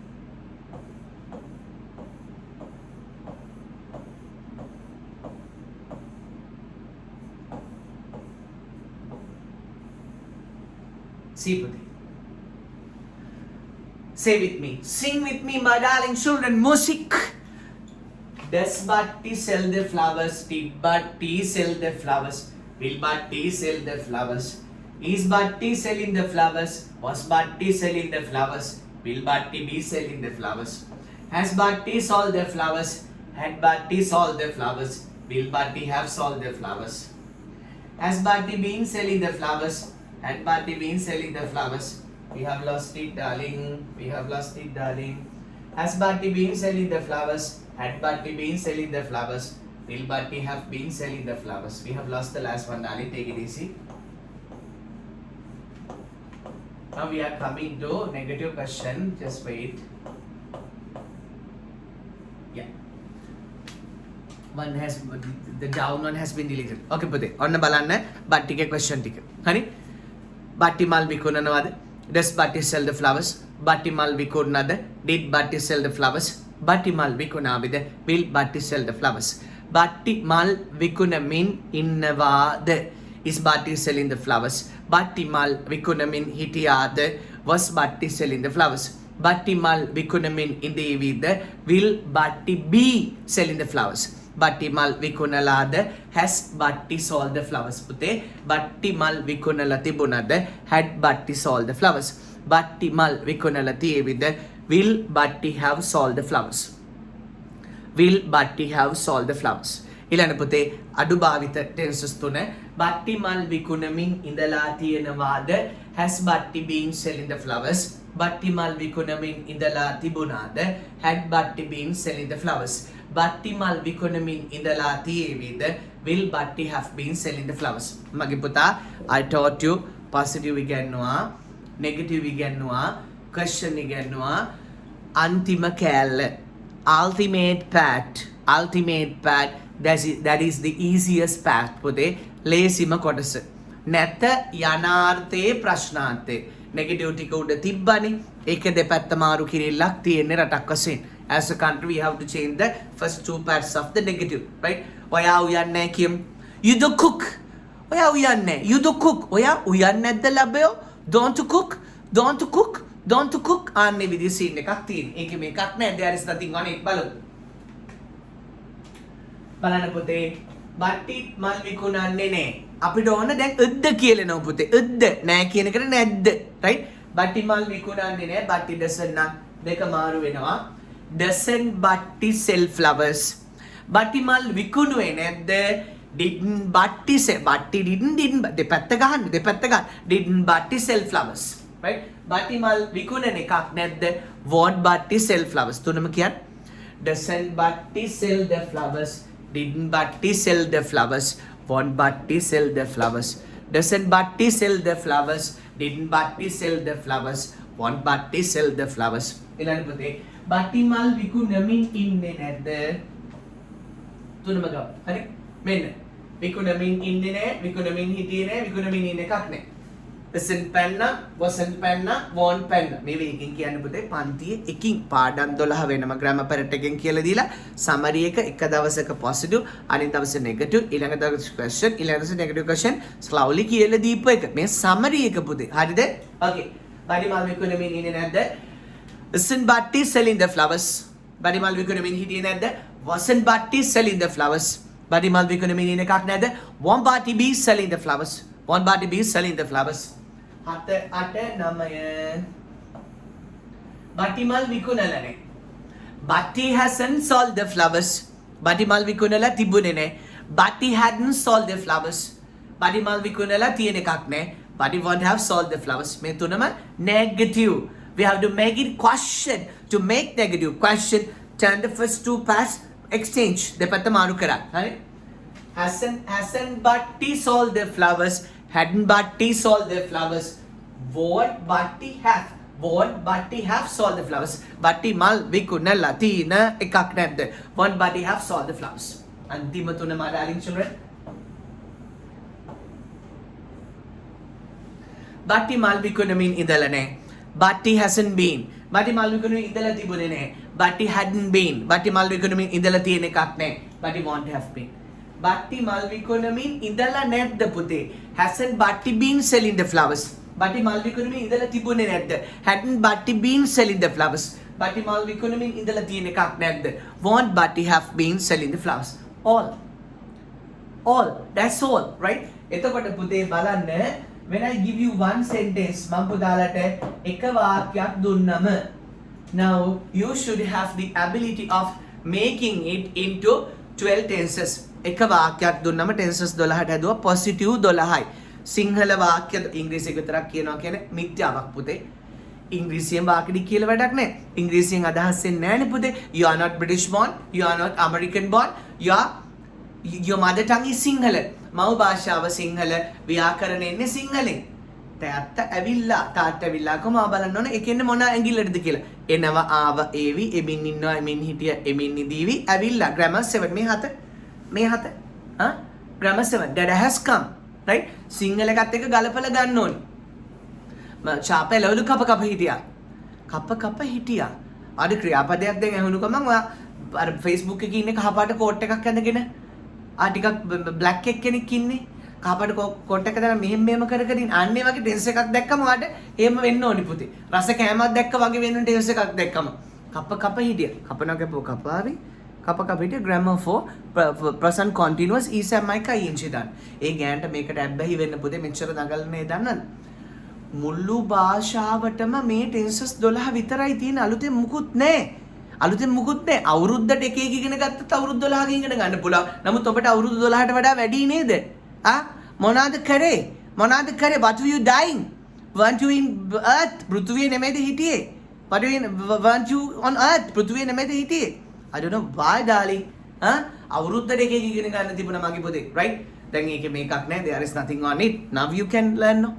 See Puti. Say with me. Sing with me, my darling children. Music. Does Bhatti sell the flowers? Did Bhatti sell the flowers? Will Bhatti sell the flowers? Is Bhatti selling the flowers? Was Bhatti selling the flowers? Will Bhatti be selling the flowers? Has Bhatti sold the flowers? Had Bhatti sold the flowers? Will Bhatti have sold the flowers? Has Bhatti been selling the flowers? Had Bhatti been selling the flowers? We have lost it, darling. We have lost it, darling. Has Bhatti been selling the flowers? Had Bhatti been selling the flowers? Will Bhatti have been selling the flowers? We have lost the last one, darling. Take it easy. Now we are coming to negative question. Just wait. Yeah. One has the down one has been deleted. Okay, පුතේ. ඔන්න බලන්න Bhatti ගේ question ටික. හරි? Bhatti mal vikunanawada? Does Bhatti sell the flowers? Bhatti mal vikunada? Did Bhatti sell the flowers? Bhatti mal vikunavida? Will Bhatti sell the flowers? Bhatti mal vikunamin innavada? Is Bhatti selling the flowers? Bhatti mal vikunamin hitiyada? Was Bhatti selling the flowers? Bhatti mal vikunamin indevida? Will Bhatti be selling the flowers? Bhatti mal vikunalada? Has Bhatti sold the flowers? Putte. Bhatti mal vikunala tibunada? Had Bhatti sold the flowers? Bhatti mal vikunala tiyevida? Will Bhatti have sold the flowers? Will Bhatti have sold the flowers? ඊළඟ පුතේ අඩු භාවිත tenses තුන Bhatti mal vikunamin indala tiyanawada? Has Bhatti been selling the flowers? Bhatti mal vikunamin indala tibunada? Had Bhatti been selling the flowers? Bhatti mal vikunamin indala tiyevida? Will Bhatti have been selling the flowers? මගේ පුතා I taught you positive ඉගෙනුවා negative ඉගෙනුවා question ඉගෙනුවා අන්තිම කෑල්ල ultimate part that is the easiest part පුතේ ලේසිම කොටස නැත යනාර්ථයේ ප්‍රශ්නාර්ථයේ negative ටික උඩ තිබ්බනේ ඒක දෙපැත්ත මාරු කිරිල්ලක් තියෙන්නේ රටක් වශයෙන් as a country we have to change the first two parts of the negative right ඔයා උයන්නේ කියමු you do cook ඔයා උයන්නේ you do cook ඔයා උයන්නේ නැද්ද ලැබෙෝ don't cook ආන්නේ විදිහේ scene එකක් තියෙන ඒකේ මේකක් නැහැ there is nothing on it බලමු බලන්න පුතේ Bhatti mal vikunanne නැහැ අපිට ඕන දැන් එද්ද කියලනවා පුතේ එද්ද නැහැ කියන එකට නැද්ද right Bhatti mal vikunanne නැහැ Bhatti doesn't දෙක මාරු වෙනවා doesn't Batti sell flowers? Batti මල් විකුණුවේ නැද්ද? Didn't Batti sell? Batti didn't දෙපැත්ත ගන්න. Didn't Batti sell flowers? Right? Batti මල් විකුණන එකක් නැද්ද? Won't Batti sell flowers? තුනම කියන්න. Doesn't Batti sell the flowers? Didn't Batti sell the flowers? Won't Batti sell the flowers? Doesn't Batti sell the flowers? Didn't Batti sell the flowers? Won't Batti sell the flowers? ඊළඟ පුතේ Batti මල් විකුණමින් ඉන්නේ නැද්ද? තුනම ගාව. හරි? මෙන්න. විකුණමින් ඉන්නේ නැහැ, විකුණමින් හිටියේ නැහැ, විකුණමින් ඉන්න එකක් නැහැ. doesn't penna, wasn't penna, won't penna. මේ වේගෙන් කියන්න පුතේ පන්තියේ එකින් පාඩම් 12 වෙනම grammar parrot එකෙන් කියලා දීලා summary එක දවසක positive අනිත් දවසේ negative ඊළඟ දවසේ question ඊළඟ දවසේ negative question slowly කියලා දීපු එක. මේ summary එක පුතේ. හරිද? okay. Batti මල් විකුණමින් ඉන්නේ නැද්ද? Isn't Batti selling the flowers? Batti මල් විකුණමින් හිටියේ නැද්ද? Wasn't Batti selling the flowers? Batti මල් විකුණමින් ඉන්න එකක් නැද්ද? Won't Batti be selling the flowers? Won't Batti be selling the flowers? 7 8 9 Batti මල් විකුණලා නැහැ. Batti hasn't sold the flowers. Batti මල් විකුණලා තිබුණේ නැහැ. Batti hadn't sold the flowers. Batti මල් විකුණලා තියෙන එකක් නැහැ. Batti won't have sold the flowers. මේ තුනම negative. We have to make it question. To make negative question, turn the first two parts exchange. දෙපැත්ත මාරු කරා. හරි? Hasn't Batti sold the flowers? Hadn't Batti sold the flowers? Won't Batti have? Won't Batti have sold the flowers? Batti mal vikunala tina ekak නැද්ද? Won't Batti have sold the flowers? අන්තිම තුන my darling children. Batti mal vikunamin ඉඳලා නැහැ. Batti hasn't been. Batti mal vikunamin ඉඳලා තිබුණේ නැහැ. Batti hadn't been. Batti mal vikunamin ඉඳලා තියෙන එකක් නැහැ. Batti won't have been. Batti mal vikunamin ඉඳලා නැද්ද පුතේ? Hasn't Batti been selling the flowers? Batti mal vikunamin ඉඳලා තිබුණේ නැද්ද? Hadn't Batti been selling the flowers? Batti mal vikunamin ඉඳලා තියෙන එකක් නැද්ද? Won't Batti have been selling the flowers? All. That's all, right? එතකොට පුතේ බලන්න when I give you one sentence මම පුතාලට එක වාක්‍යයක් දුන්නම now you should have the ability of making it into 12 tenses. එක වාක්‍යයක් දුන්නම tenses 12ට හැදුවා positive 12යි. සිංහල වාක්‍ය ඉංග්‍රීසි එක විතරක් කියනවා කියන්නේ මිත්‍යාවක් පුතේ. ඉංග්‍රීසියෙන් වාක්‍යදි කියලා වැඩක් නැහැ. ඉංග්‍රීසියෙන් අදහස් වෙන්නේ නැහැනේ පුතේ. You are not British born, you are not American born, your mother tongue is Sinhala. මව් භාෂාව සිංහල ව්‍යාකරණය එන්නේ සිංහලෙන්. තාත්තා ඇවිල්ලා කොහොම බලන්න ඕනේ ඒකෙන්නේ මොන ඇඟිල්ලටද කියලා. එනවා ආව ඒවි එමින් ඉන්නවා එමින් හිටිය එමින් නිදීවි ඇවිල්ලා grammar 7 මේ හත grammar 7 dad has come right Sinhala එකත් එක්ක ගලපලා ගන්න ඕනේ. චාපේ ලවලු කප හිටියා. අර ක්‍රියාපදයක් දැන් ඇහුණු ගමන් ඔයා අර Facebook එකේ ඉන්නේ කහපාට කෝට් එකක් ඇඳගෙන ටිකක් බ්ලැක් කෙනෙක් ඉන්නේ කහපාට කෝට් එක දාලා මෙහෙම කර ඉන්න අන්නේ වගේ ටෙන්ස් එකක් දැක්කම ඔයාට එහෙම වෙන්න ඕනි පුතේ. රස කෑමක් දැක්ක වගේ වෙන්න ටෙන්ස් එකක් දැක්කම කප හිටියා. කපනවා කපෝ කපාවි කප හිටිය grammar for present continuous is MI ing done. ඒ ගෑනට මේකට ඇබ්බැහි වෙන්න පුතේ මෙච්චර දඟලන්නේ දන්නවද? මුළු භාෂාවටම මේ ටෙන්සස් 12 විතරයි තියෙන අලුතෙන් මුකුත් නැහැ. අවුරුද්දට එක ඉගෙන ගත්තත් අවුරුදු 12ක ඉගෙන ගන්න පුළුවන්. නමුත් ඔබට අවුරුදු 12ට වඩා වැඩි නේද? මොනවාද කරේ? What were you dying? Weren't you in earth? පෘථුවියේ නෙමෙයිද හිටියේ? Weren't you on earth? පෘථුවියේ නෙමෙයිද හිටියේ? I don't know why darling. අවුරුද්දට එක ඉගෙන ගන්න තිබුණා මගේ පොතේ. Right? දැන් ඒකේ මේකක් නැහැ. There is nothing on it. Now you can learn. No?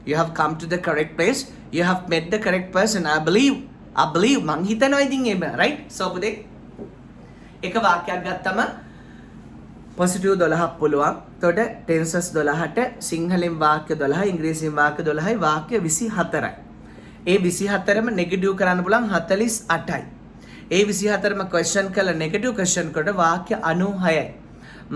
You have come to the correct place. You have met the correct person. I believe මං හිතනවා ඉතින් එහෙම right so පුතේ එක වාක්‍යයක් ගත්තම positive 12ක් පුළුවන්. එතකොට tenses 12ට සිංහලෙන් වාක්‍ය 12යි ඉංග්‍රීසියෙන් වාක්‍ය 12යි වාක්‍ය 24යි. ඒ 24ම negative කරන්න පුළුවන් 48යි. ඒ 24ම question කළ negative question කොට වාක්‍ය 96යි.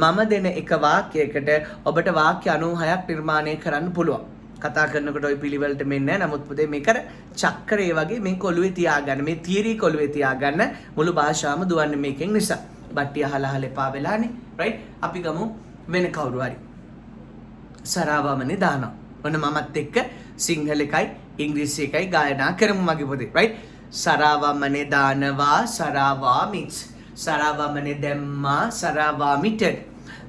මම දෙන එක වාක්‍යයකට ඔබට වාක්‍ය 96ක් නිර්මාණය කරන්න පුළුවන්. කතා කරනකොට ওই පිළිවෙලට මෙන්නේ නැහැ. නමුත් පුතේ මේක චක්‍රය වගේ මේ කොළුවේ තියාගන්න. මේ තියරි කොළුවේ තියාගන්න මුළු භාෂාවම දුවන්නේ මේකෙන් නිසා. බට්ටි අහලා එපා වෙලානේ. right? අපි ගමු වෙන කවුරු හරි. සරාවමනේ දානවා. ඔන්න මමත් එක්ක සිංහල එකයි ඉංග්‍රීසි එකයි ගායනා කරමු මගේ පුතේ. right? සරවමනේ දානවා සරවාමිට්. සරවමනේ දැම්මා සරවාමිටඩ්.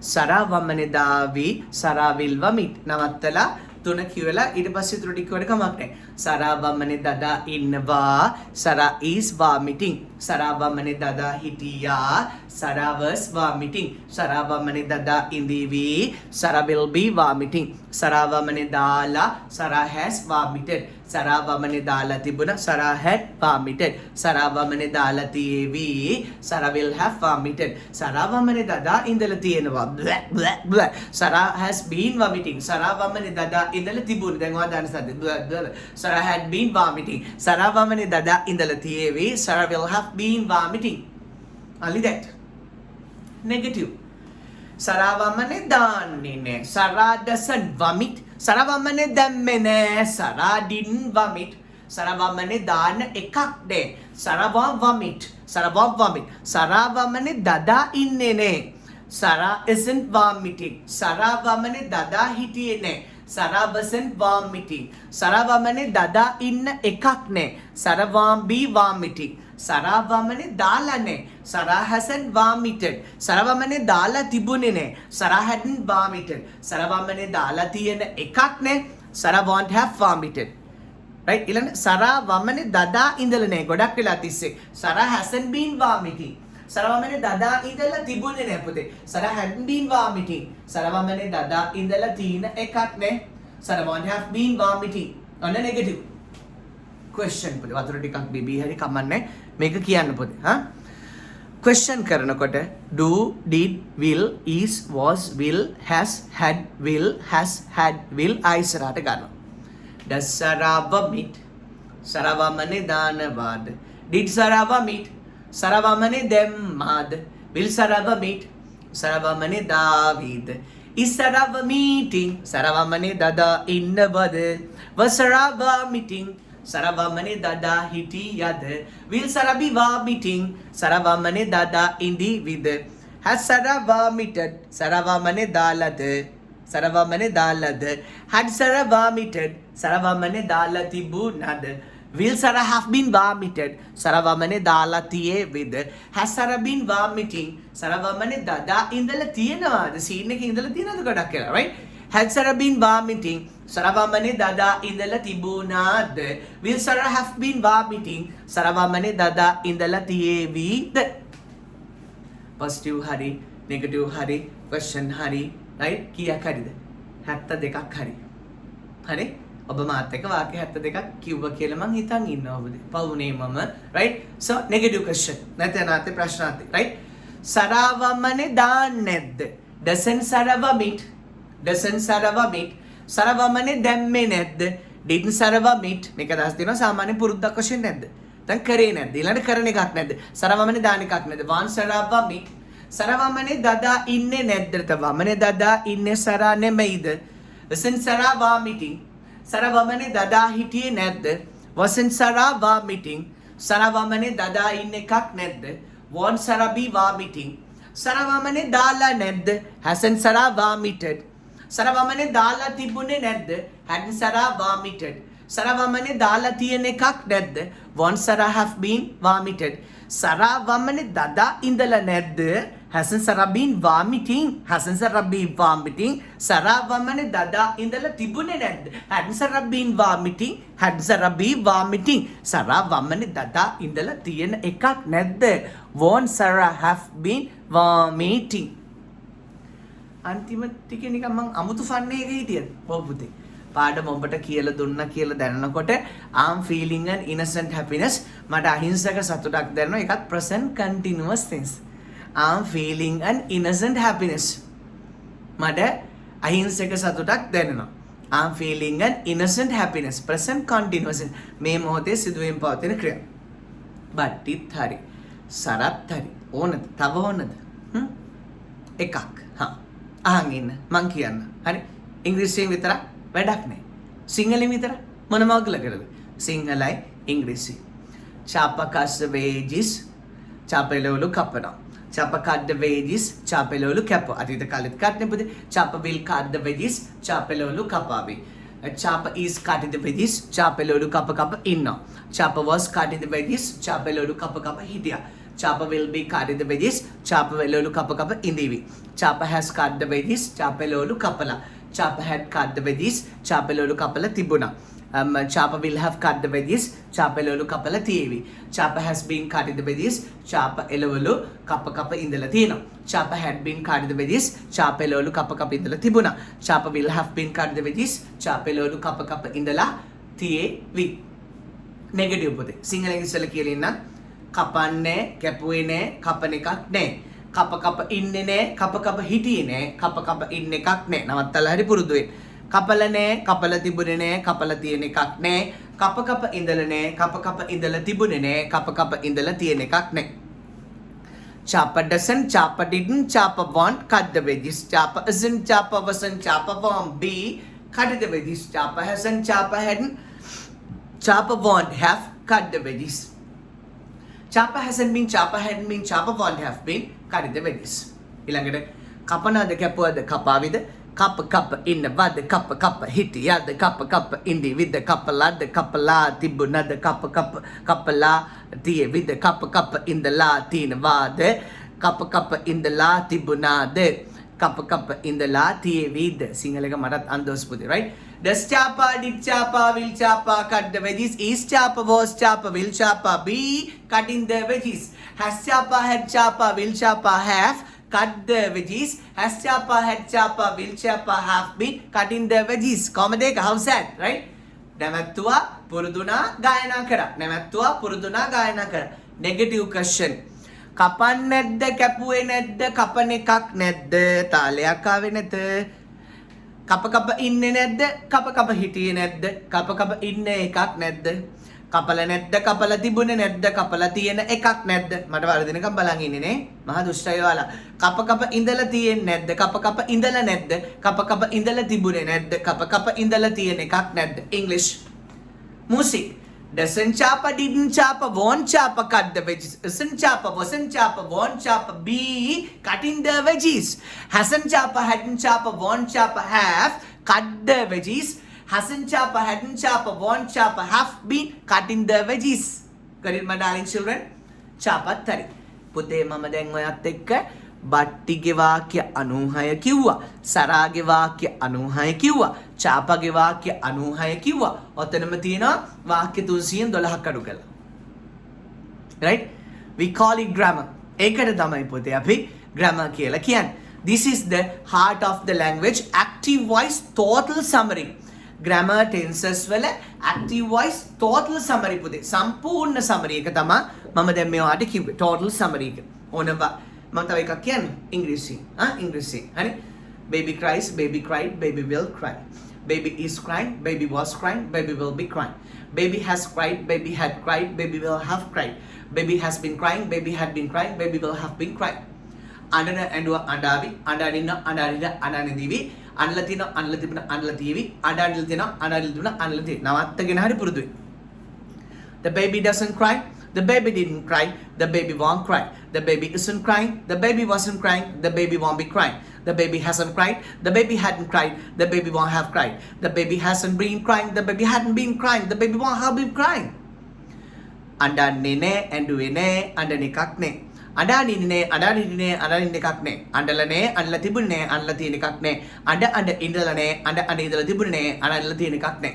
සරවමනේ දාවි සරවිල්වමිට්. නවත්තලා තුන කියවලා ඊට පස්සේ තුන ටික වල කමක් නැහැ. සරවමනේ දදා ඉන්නවා සරා is vomiting. සරවමනේ දදා හිටියා සරා was vomiting. සරවමනේ දදා ඉඳීවි සරා will be vomiting. සරවමනේ දාලා සරා has vomited. සරවමනේ දාලා තිබුණා සරා had vomited. සරවමනේ දාලා තියේවි සරා will have vomited. සරවමනේ දදා ඉඳලා තියෙනවා සරා has been vomiting. සරවමනේ දදා ඉඳලා තිබුණා දැන් ඔයා දාන සද්ද Sarah had been vomiting. සරවමනේ දදා ඉඳලා තියේවි Sarah will have been vomiting. Only that. Negative. සරවමනේ දාන්නේ නැහැ. Sarah doesn't vomit. සරවමනේ දැම්මේ නැහැ. Sarah didn't vomit. සරවමනේ දාන්න එකක් නැහැ. Sarah won't vomit. Sarah won't vomit. සරවමනේ දදා ඉන්නේ නැහැ. Sarah isn't vomiting. සරවමනේ දදා හිටියේ නැහැ. Sarah wasn't vomiting. සරවමනේ දදා ඉන්න එකක් නැහැ. Sarah won't be vomiting. සරවමනේ දාලා නැහැ. Sarah hasn't vomited. සරවමනේ දාලා තිබුණේ නැහැ. Sarah hadn't vomited. සරවමනේ දාලා තියෙන එකක් නැහැ. Sarah won't have vomited. Right? ඊළඟ සරවමනේ දදා ඉඳලා නැහැ. ගොඩක් වෙලා තිස්සේ. Sarah hasn't been vomiting. සරවමනේ දදා ඉඳලා තිබුණේ නැහැ පුතේ. Sarah hadn't been vomiting. සරවමනේ දදා ඉඳලා තියෙන එකක් නැහැ. Sarah won't have been vomiting. ඔන්න negative. Question පුතේ. වතුර ටිකක් බිබී හරි කමන්නේ. මේක කියන්න පුතේ. හා? Question කරනකොට do, did, will, is, was, will, has, had, will ආයිසරාට ගන්නවා. Does Sarah vomit? සරවමනේ දානවාද? Did Sarah vomit? සරවමනේ දැම්මාද? Will Sarah vomit? සරවමනේ දාවිද? Is Sarah vomiting? සරවමනේ දදා ඉන්නවද? Was Sarah vomiting? සරවමනේ දදා හිටියද? Will Sarah be vomiting? සරවමනේ දදා ඉඳීවිද? Has Sarah vomited? සරවමනේ දාලද? සරවමනේ දාලද? Had Sarah vomited? සරවමනේ දාලා තිබුණාද? Will Sarah have been vomited? සරවමනේ දාලා තියේවිද? Has Sarah been vomiting? සරවමනේ දදා ඉඳලා තියෙනවාද? Scene එකේ ඉඳලා තියෙනවද ගොඩක් කියලා, right? Had Sarah been vomiting? සරවමනේ දදා ඉඳලා තිබුණාද? Will Sarah have been vomiting? සරවමනේ දදා ඉඳලා තියේවිද? Positive hari, negative hari, question hari, right? කීයක් හරිද? 72ක් හරි. හරි? ඔබ මාත් එක්ක වාක්‍ය 72ක් කිව්වා කියලා මං හිතන් ඉන්නවා ඔබද පවුනේ මම right so negative question නැත්නම් ප්‍රශ්නාර්ථය right සරවමනේ දාන්නේ නැද්ද doesn't Sarah vomit සරවමනේ දැම්මේ නැද්ද didn't Sarah vomit මේක දැස් දෙනවා සාමාන්‍ය පුරුද්දක් වශයෙන් නැද්ද දැන් කරේ නැද්ද ඊළඟට කරන එකක් නැද්ද සරවමනේ දාන එකක් නැද්ද won't Sarah vomit සරවමනේ දදා ඉන්නේ නැද්ද වමනේ දදා ඉන්නේ Sarah නෙමෙයිද isn't Sarah vomiting සරවමනේ දදා හිටියේ නැද්ද? Wasn't Sarah vomiting? සරවමනේ දදා ඉන්න එකක් නැද්ද? Won't Sarah be vomiting? සරවමනේ දාලා නැද්ද? Hasn't Sarah vomited? සරවමනේ දාලා තිබුණේ නැද්ද? Hadn't Sarah vomited? සරවමනේ දාලා තියෙන එකක් නැද්ද? Won't Sarah have been vomited? සරවමනේ දදා ඉඳලා නැද්ද? Hasn't Sarah been vomiting? Hasn't Sarah been vomiting? සරවමනේ දදා ඉඳලා තිබුණේ නැද්ද? Hadn't Sarah been vomiting? Hadn't Sarah been vomiting? සරවමනේ දදා ඉඳලා තියෙන එකක් නැද්ද? Won't Sarah have been vomiting? අන්තිම ටික නිකන් මං අමුතු ෆන් එකක හිටියද? ඔව් පුතේ. පාඩම ඔබට කියලා දුන්නා කියලා දැනනකොට I'm feeling an innocent happiness මට අහිංසක සතුටක් දැනෙනවා ඒකත් present continuous tense I'm feeling an innocent happiness මට අහිංසක සතුටක් දැනෙනවා I'm feeling an innocent happiness present continuous මේ මොහොතේ සිදුවීම් පවතින ක්‍රියා බට්ටිත් හරි සරත් හරි ඕනද තව ඕනද එකක් අහන් ඉන්න මං කියන්න හරි ඉංග්‍රීසියෙන් විතරක් වැඩක් නැහැ. සිංහලෙන් විතර මොන මොකද කරද? සිංහලයි ඉංග්‍රීසි. චාපකස් වේජිස් චාපෙලවලු කපනවා. චාපකඩ වේජිස් චාපෙලවලු කැප. අතීත කාලෙත් කටනේ පුතේ. චාප විල් කඩ වේජිස් චාපෙලවලු කපාවි. Chapa is cutting the veggies. Chapa elodu kappa inna. Chapa was cutting the veggies. Chapa elodu kappa hitia. Chapa will be cutting the veggies. Chapa elodu kappa indivi. Chapa has cut the veggies. Chapa elodu kapala. Chapa had cut the veggies. Chapa elodu kapala tibuna. Chapa will have cut the veggies. Chapa elodu kapala tievi. Chapa has been cutting the veggies. Chapa elodu kappa indala tina. Chapa had been cutting the veggies. Chapa elodu kappa indala tibuna. Chapa will have been cutting the veggies. Chapa elodu kappa indala tievi. Negative පුතේ. සිංහලෙන් ඉස්සෙල්ලා කියලා ඉන්න. කපන්නේ, කැපුවේ නෑ, කපන එකක් නෑ. කප ඉන්නේ නෑ, කප හිටියේ නෑ, කප ඉන්න එකක් නෑ. නවත්තලා හරි පුරුදු වෙන්න. කපල නෑ, කපල තිබුණේ නෑ, කපල තියෙන එකක් නෑ. කප ඉඳලා නෑ, කප ඉඳලා තිබුණේ නෑ, කප ඉඳලා තියෙන එකක් නෑ. Chapa doesn't, Chapa didn't, Chapa won't cut the veggies. Chapa isn't, Chapa wasn't, Chapa won't be cut the veggies. Chapa hasn't, Chapa hadn't, Chapa won't have cut the veggies. Chapa hasn't been, Chapa hadn't been, Chapa won't have been cut the veggies. ඊළඟට කපනද කැපුවද කපාවිද කප ඉන්නවද කප හිටියද කප ඉඳිවිද කපලාද කපලා තිබුණද කපලා තියවිද කප ඉඳලා තිනවාද කප ඉඳලා තිබුණාද කප ඉඳලා තියවිද සිංහල එක මටත් අන්දෝස් පුතේ right. Does Chapa, did Chapa, will Chapa cut the veggies? Is Chapa, was Chapa, will Chapa be cutting the veggies? Has Chapa, had Chapa, will Chapa have cut the veggies? Has Chapa, had Chapa, will Chapa have been cutting the veggies? Comment එක how's that right? නැවැත්තුවා පුරුදුනා ගායනා කරා. නැවැත්තුවා පුරුදුනා ගායනා කරා. Negative question. කපන්නේ නැද්ද කැපුවේ නැද්ද කපන එකක් නැද්ද තාලයක් ආවේ නැත. කප ඉන්නේ නැද්ද කප හිටියේ නැද්ද කප ඉන්න එකක් නැද්ද කපල නැද්ද කපල තිබුණේ නැද්ද කපල තියෙන එකක් නැද්ද මට වරදිනකම් බලන් ඉන්නේ නේ මහා දුෂ්ටය ඔයාලා කප ඉඳලා තියෙන්නේ නැද්ද කප ඉඳලා නැද්ද කප ඉඳලා තිබුණේ නැද්ද කප ඉඳලා තියෙන එකක් නැද්ද English music. Doesn't Chapa, didn't Chapa, won't Chapa cut the veggies? Isn't Chapa, wasn't Chapa, won't Chapa be cutting the veggies? Hasn't Chapa, hadn't Chapa, won't Chapa have cut the veggies? Hasn't Chapa, hadn't Chapa, won't Chapa have been cutting the veggies? Got it, my darling children? Chapa tari. පුතේ මම දැන් ඔයත් එක්ක බට්ටිගේ වාක්‍ය 96 කිව්වා. සරාගේ වාක්‍ය 96 කිව්වා. චාපගේ වාක්‍ය 96 කිව්වා. ඔතනම තියෙනවා වාක්‍ය 312ක් අඩු කළා. Right? We call it grammar. ඒකට තමයි පුතේ අපි grammar කියලා කියන්නේ. This is the heart of the language. Active voice total summary. Grammar tenses වල active voice total summary පුතේ. සම්පූර්ණ summary එක තමයි මම දැන් මේවාට කිව්වේ. Total summary එක. ඕනවා මම තව එකක් කියන්න ඉංග්‍රීසි ඉංග්‍රීසි හරි baby cries baby cried baby will cry baby is crying baby was crying baby will be crying baby has cried baby had cried baby will have cried baby has been crying baby had been crying baby will have been crying අඬන ඇඬුව අඬාවි අඬනින්න අඬනින්න අඬනදීවි අඬලා තින අඬලා තිබුණ අඬලා තීවි අඬලා තින අඬලා තිබුණ අඬලා තී නවත්තගෙන හරි පුරුදුයි. The baby doesn't cry. The baby didn't cry. The baby won't cry. The baby isn't crying. The baby wasn't crying. The baby won't be crying. The baby hasn't cried. The baby hadn't cried. The baby won't have cried. The baby hasn't been crying. The baby hadn't been crying. The baby won't have been crying. අඬන්නේ නෑ ඇඬුවේ නෑ අඬන එකක් නෑ අඬන්නේ නෑ අඬනින්න එකක් නෑ අඬලා නෑ අඬලා තිබුණේ නෑ අඬලා තියෙන එකක් නෑ අඬ ඉඳලා නෑ අඬ ඉඳලා තිබුණේ නෑ අඬලා තියෙන එකක් නෑ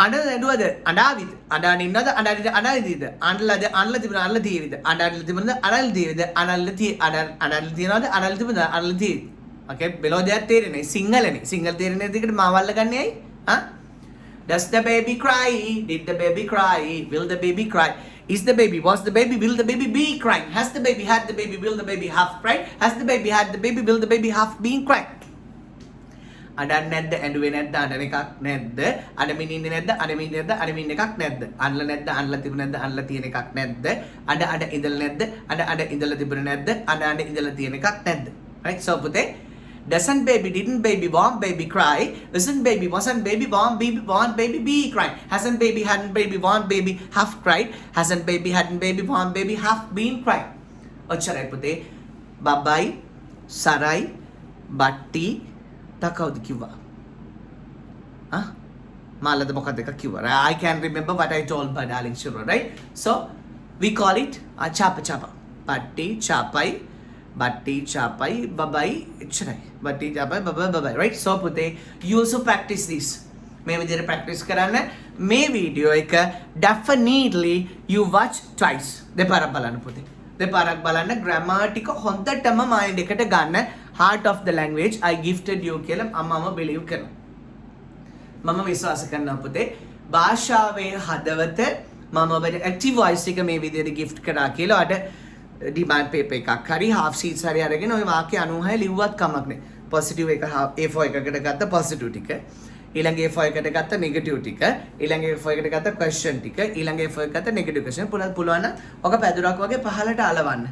අඬන ඇඬුවද අඬාවිද අඬනින්නද අඬිද අඬලාද අඬලා තිබුණ අඬලා තියෙවිද අඬලා තිබුණද අඬලා තියෙවිද අඬලා තියනවද අඬලා තිබුණද අඬලා තියෙවිද okay below දෙයක් තේරෙන්නේ සිංහලනේ සිංහල තේරෙන්නේ දෙකට මාවල්ල ගන්නේ ඇයි හා does the baby cry did the baby cry will the baby cry is the baby was the baby will the baby be crying has the baby had the baby will the baby have cried has the baby had the baby will the baby have been crying අඬන්නේ නැද්ද ඇඬුවේ නැද්ද අඬන එකක් නැද්ද අඬමින් ඉන්නේ නැද්ද අඬමින් එකක් නැද්ද අඬලා නැද්ද අඬලා තිබුණ නැද්ද අඬලා තියෙන එකක් නැද්ද අඬ ඉඳලා නැද්ද අඬ ඉඳලා තිබුණ නැද්ද අඬ ඉඳලා තියෙන එකක් නැද්ද right so පුතේ doesn't baby didn't baby won't baby cry isn't baby wasn't baby won't baby be crying hasn't baby hadn't baby won't baby have cried hasn't baby hadn't baby won't baby have been crying ඔච්චරයි පුතේ බබයි සරයි බට්ටි කවුද කිව්වා මාලද මොකක්ද එකක් කිව්වා. I can remember what I told my darling children, right? So we call it chapa chapa. Batti chapai, batti chapai, babai එච්චරයි. batti chapai, babai babai, right? So පුතේ you also practice this. මේ විදිහට practice කරන්න. මේ video එක definitely you watch twice. දෙපාරක් බලන්න පුතේ. දෙපාරක් බලන්න grammar ටික හොඳටම mind එකට ගන්න. Heart of the language I gifted you කියලා අම්මම believe කරනවා. මම විශ්වාස කරනවා පුතේ භාෂාවේ හදවත මම ඔබට active voice එක මේ විදිහට gift කරා කියලා අර demand paper එකක් හරි half sheets හරි අරගෙන ওই වාක්‍ය 96 ලිව්වත් කමක් නැහැ. positive එක A4 එකකට ගත්ත positive ටික ඊළඟ A4 එකට ගත්ත negative ටික ඊළඟ A4 එකට ගත්ත question ටික ඊළඟ A4 එකට ගත්ත negative question පුළුවන් නම් ඔක පැදුරක් වගේ පහලට අලවන්න.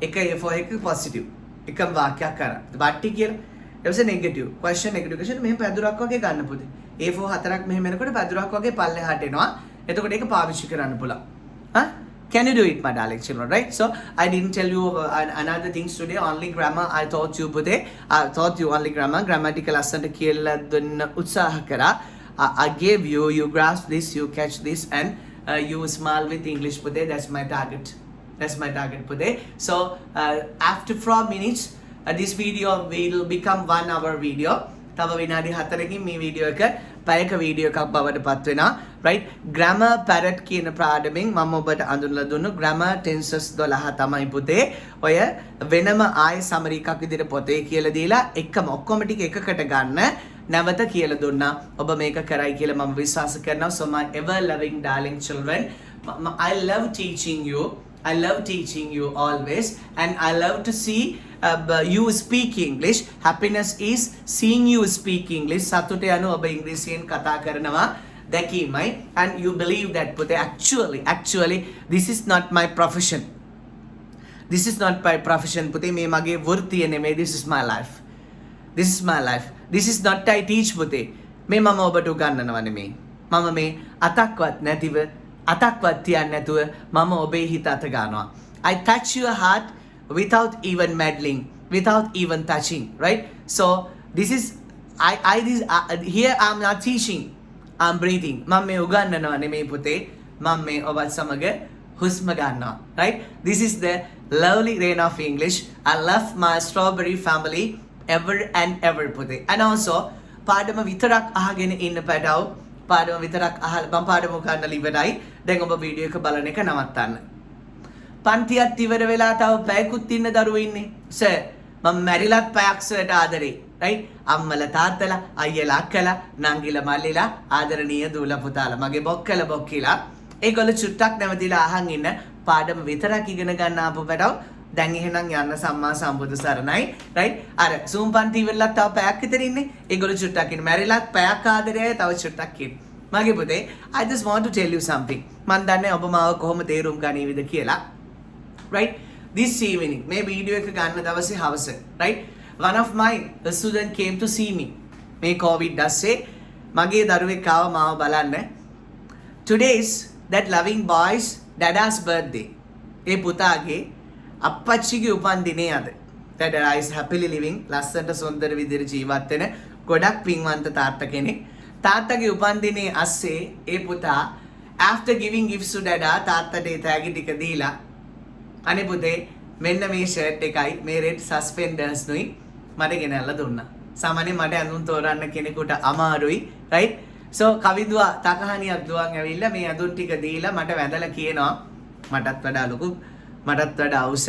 එක A4 එක positive එකම වාක්‍යයක් කරා. බට්ටි කියලා ඊපස්සේ negative question negative question මෙහෙම පැදුරක් වගේ ගන්න පුතේ. A4 හතරක් මෙහෙම එනකොට පැදුරක් වගේ පල්ලෙහාට එනවා. එතකොට ඒක පාවිච්චි කරන්න පුළුවන්. Can you do it, my darling children, right? So I didn't tell you another things today. Only grammar I taught you today. I taught you only grammar. Grammatical asante කියලා දුන්න උත්සාහ කරා. I gave you, you grasp this, you catch this, and you smile with English today. That's my target. That's my target today. So after 4 minutes, this video will become 1 hour video. තව විනාඩි 4කින් මේ video එක පැයක video එකක් බවට පත් වෙනවා. right? grammar parrot කියන පාඩමෙන් මම ඔබට අඳුනලා දුන්නු grammar tenses 12 තමයි පුතේ. ඔය වෙනම ආය summary එකක් විදිහට පොතේ කියලා දීලා එකම ඔක්කොම ටික එකකට ගන්න නැවත කියලා දුන්නා. ඔබ මේක කරයි කියලා මම විශ්වාස කරනවා. So my ever loving darling children, I love teaching you. I love teaching you always, and I love to see you speak English. Happiness is seeing you speak English. සතුට යන ඔබ ඉංග්‍රීසියෙන් කතා කරනවා දැකීමයි. And you believe that පුතේ actually this is not my profession. This is not my profession පුතේ. මේ මගේ වෘත්තිය නෙමෙයි. This is my life. This is my life. This is not I teach පුතේ. මේ මම ඔබට උගන්වනවා නෙමෙයි. මම මේ අතක්වත් නැතිව අතක්වත් තියන්නේ නැතුව මම ඔබේ හිත අත ගන්නවා. I touch your heart without even meddling, without even touching, right? So this is here I'm not teaching, I'm breathing. මම මේ උගන්වනවා නෙමෙයි පුතේ. මම මේ ඔබත් සමග හුස්ම ගන්නවා, right? This is the lovely rain of English. I love my strawberry family ever and ever පුතේ. And also පාඩම විතරක් අහගෙන ඉන්න පැටව පාඩම විතරක් අහලා මම පාඩම ගන්න ඉවරයි. දැන් ඔබ වීඩියෝ එක බලන එක නවත්තන්න. පන්තියත් ඉවර වෙලා තව පැයකුත් ඉන්න දරුවෝ ඉන්නේ. සර් මම මැරිලත් පැයක් සර්ට ආදරේ. right? අම්මලා තාත්තලා අයියලා අක්කලා නංගිලා මල්ලිලා ආදරණීය දූලා පුතාලා මගේ බොක්කලා බොක්කිලා ඒගොල්ලෝ චුට්ටක් නැවතිලා අහන් ඉන්න පාඩම විතරක් ඉගෙන ගන්න ආපු පැටව දැන් එහෙනම් යන්න සම්මා සම්බුදු සරණයි. right? අර සූම් පන්ති ඉවරලත් තව පැයක් විතර ඉන්නේ. ඒගොල්ලෝ චුට්ටක් ඉන්න මැරිලත් පැයක් ආදරේ තව චුට්ටක් ඉන්න. මගේ පුතේ I just want to tell you something. මන් දන්නේ ඔබ මාව කොහොම තේරුම් ගන්නේවිද කියලා. right? This evening මේ වීඩියෝ එක ගන්න දවසේ හවස, right? one of my student came to see me. මේ covid දැස්සේ මගේ දරුවෙක් ආව මාව බලන්න. Today is that loving boy's dada's birthday. ඒ පුතාගේ අප්පච්චිගේ උපන්දිනේ අද. Dada is happily living. ලස්සනට සුන්දර විදිහට ජීවත් වෙන ගොඩක් පින්වන්ත තාත්තා කෙනෙක්. තාත්තගේ උපන්දිනේ අස්සේ ඒ පුතා after giving gifts to dada තාත්තට ඒ තෑගි ටික දීලා අනේ පුතේ මෙන්න මේ ෂර්ට් එකයි මේ රෙඩ් සස්පෙන්ඩර්ස් නුයි මට ගෙනල්ලා දුන්නා. සාමාන්‍යයෙන් මට ඇඳුම් තෝරන්න කෙනෙකුට අමාරුයි, right? so කවිදුවා තකහණියක් දුවන් ඇවිල්ලා මේ ඇඳුම් ටික දීලා මට වැඳලා කියනවා මටත් වඩා ලොකු මටත් වඩා අවුස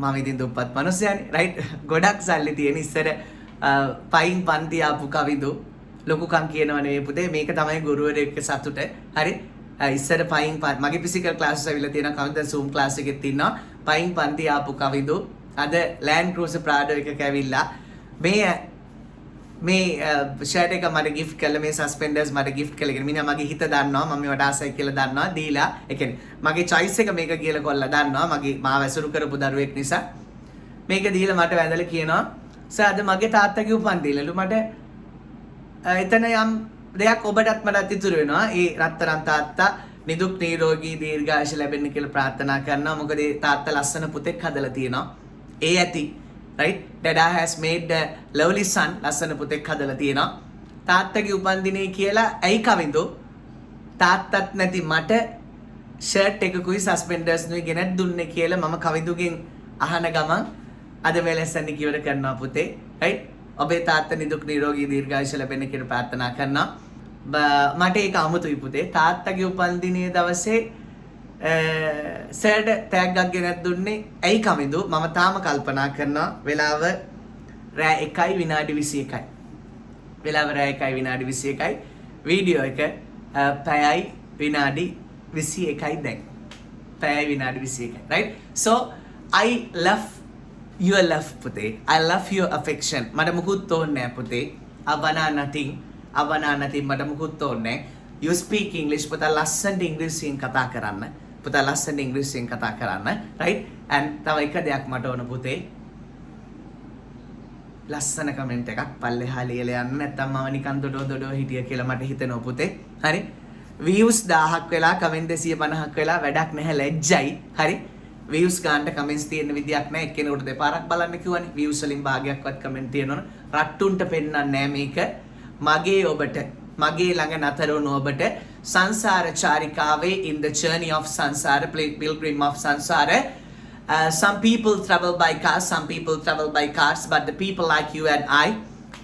මම ඉතින් දුප්පත් මිනිස්සයනේ, right? ගොඩක් සල්ලි තියෙන ඉස්සර පයින් පන්ති ආපු කවිදු ලොකුකම් කියනවා නෙවෙයි පුතේ. මේක තමයි ගුරුවරයෙක් සතුට. හරි? ඉස්සර පයින් මගේ ෆිසිකල් ක්ලාසස් ඇවිල්ලා තියෙනවා. කවුද Zoom ක්ලාස් එකෙත් ඉන්නවා. පයින් පන්ති ආපු කවිදු අද Land Cruiser Prado එකක ඇවිල්ලා මේ ෂර්ට් එක මට gift කළා. මේ suspenders මට gift කළා. මිනිහා මගේ හිත දන්නවා. මම මේවට ආසයි කියලා දන්නවා. දීලා ඒ කියන්නේ මගේ choice එක මේක කියලා කොල්ලා දන්නවා. මගේ මාව ඇසුරු කරපු දරුවෙක් නිසා මේක දීලා මට වැඳලා කියනවා සර් අද මගේ තාත්තගේ උපන්දිනලු මට එතන යම් දෙයක් ඔබටත් මටත් ඉතුරු වෙනවා. ඒ රත්තරන් තාත්තා නිදුක් නිරෝගී දීර්ඝායුෂ ලැබෙන්න කියලා ප්‍රාර්ථනා කරනවා. මොකද ඒ තාත්තා ලස්සන පුතෙක් හදලා තියෙනවා. ඒ ඇති right? Dada has made a lovely son. ලස්සන පුතෙක් හදලා තියෙනවා. තාත්තගේ උපන්දිනේ කියලා ඇයි කවිඳු තාත්තත් නැති මට ෂර්ට් එකකුයි සස්පෙන්ඩර්ස් නුයි ගෙනත් දුන්නේ කියලා මම කවිඳුගෙන් අහන ගමන් අද මේ ලෙසන් එක ඉවර කරනවා පුතේ. right? ඔබේ තාත්තා නිදුක් නිරෝගී දීර්ඝායුෂ ලැබෙන්න කියලා ප්‍රාර්ථනා කරනවා. මට ඒක අමුතුයි පුතේ. තාත්තගේ උපන්දිනේ දවසේ සර්ට තෑග්ගක් ගෙනත් දුන්නේ ඇයි කමිඳු මම තාම කල්පනා කරනවා වෙලාව රෑ 1යි විනාඩි 21යි වෙලාව රෑ 1යි විනාඩි 21යි වීඩියෝ එක පැයයි විනාඩි 21යි දැන් පැයයි විනාඩි 21යි right so I love your love පුතේ I love your affection මට මුකුත් ඕනේ නැහැ පුතේ අවනා nothing මට මුකුත් ඕනේ නැහැ you speak English පුතා ලස්සනට ඉංග්‍රීසියෙන් කතා කරන්න පුතා ලස්සනට ඉංග්‍රීසියෙන් කතා කරන්න right and තව එක දෙයක් මට ඕන පුතේ ලස්සන කමෙන්ට් එකක් පල්ලෙහා ලියලා යන්න නැත්නම් මම නිකන් දොඩෝ හිටිය කියලා මට හිතෙනවා පුතේ හරි views 1000ක් වෙලා කමෙන්ට් 250ක් වෙලා වැඩක් නැහැ ලැජ්ජයි හරි views ගන්නට කමෙන්ට්ස් තියෙන විදියක් නැහැ එක්කෙනෙකුට දෙපාරක් බලන්න කිව්වනේ views වලින් භාගයක්වත් කමෙන්ට් තියෙනවනේ රට්ටුන්ට පෙන්නන්නේ නැහැ මේක මගේ ඔබට මගේ ළඟ නතර වුණු ඔබට සංසාර චාරිකාවේ in the journey of samsara pilgrim of samsara some people travel by cars some people travel by cars but the people like you and I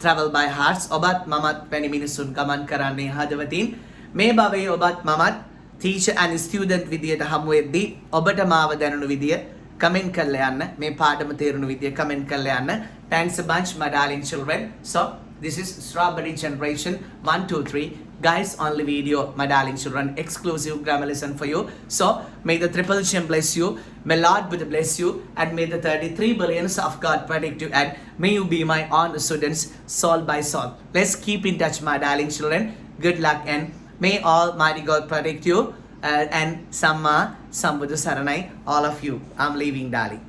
travel by hearts ඔබත් මමත් වැනි මිනිසුන් ගමන් කරන්නේ හදවතින් මේ භවයේ ඔබත් මමත් teacher and student විදියට හමු වෙද්දී ඔබට මාව දැනුණු විදිය කමෙන්ට් කරලා යන්න මේ පාඩම තේරුණු විදිය කමෙන්ට් කරලා යන්න thanks a bunch my darling children so this is Strawberry Generation 123 guys only video my darling children exclusive grammar lesson for you so may the triple gem bless you may Lord Buddha bless you and may the 33 billions of God protect you and may you be my honor students soul by soul let's keep in touch my darling children good luck and may Almighty God protect you and Samma Sambuddha Saranai all of you I'm leaving darling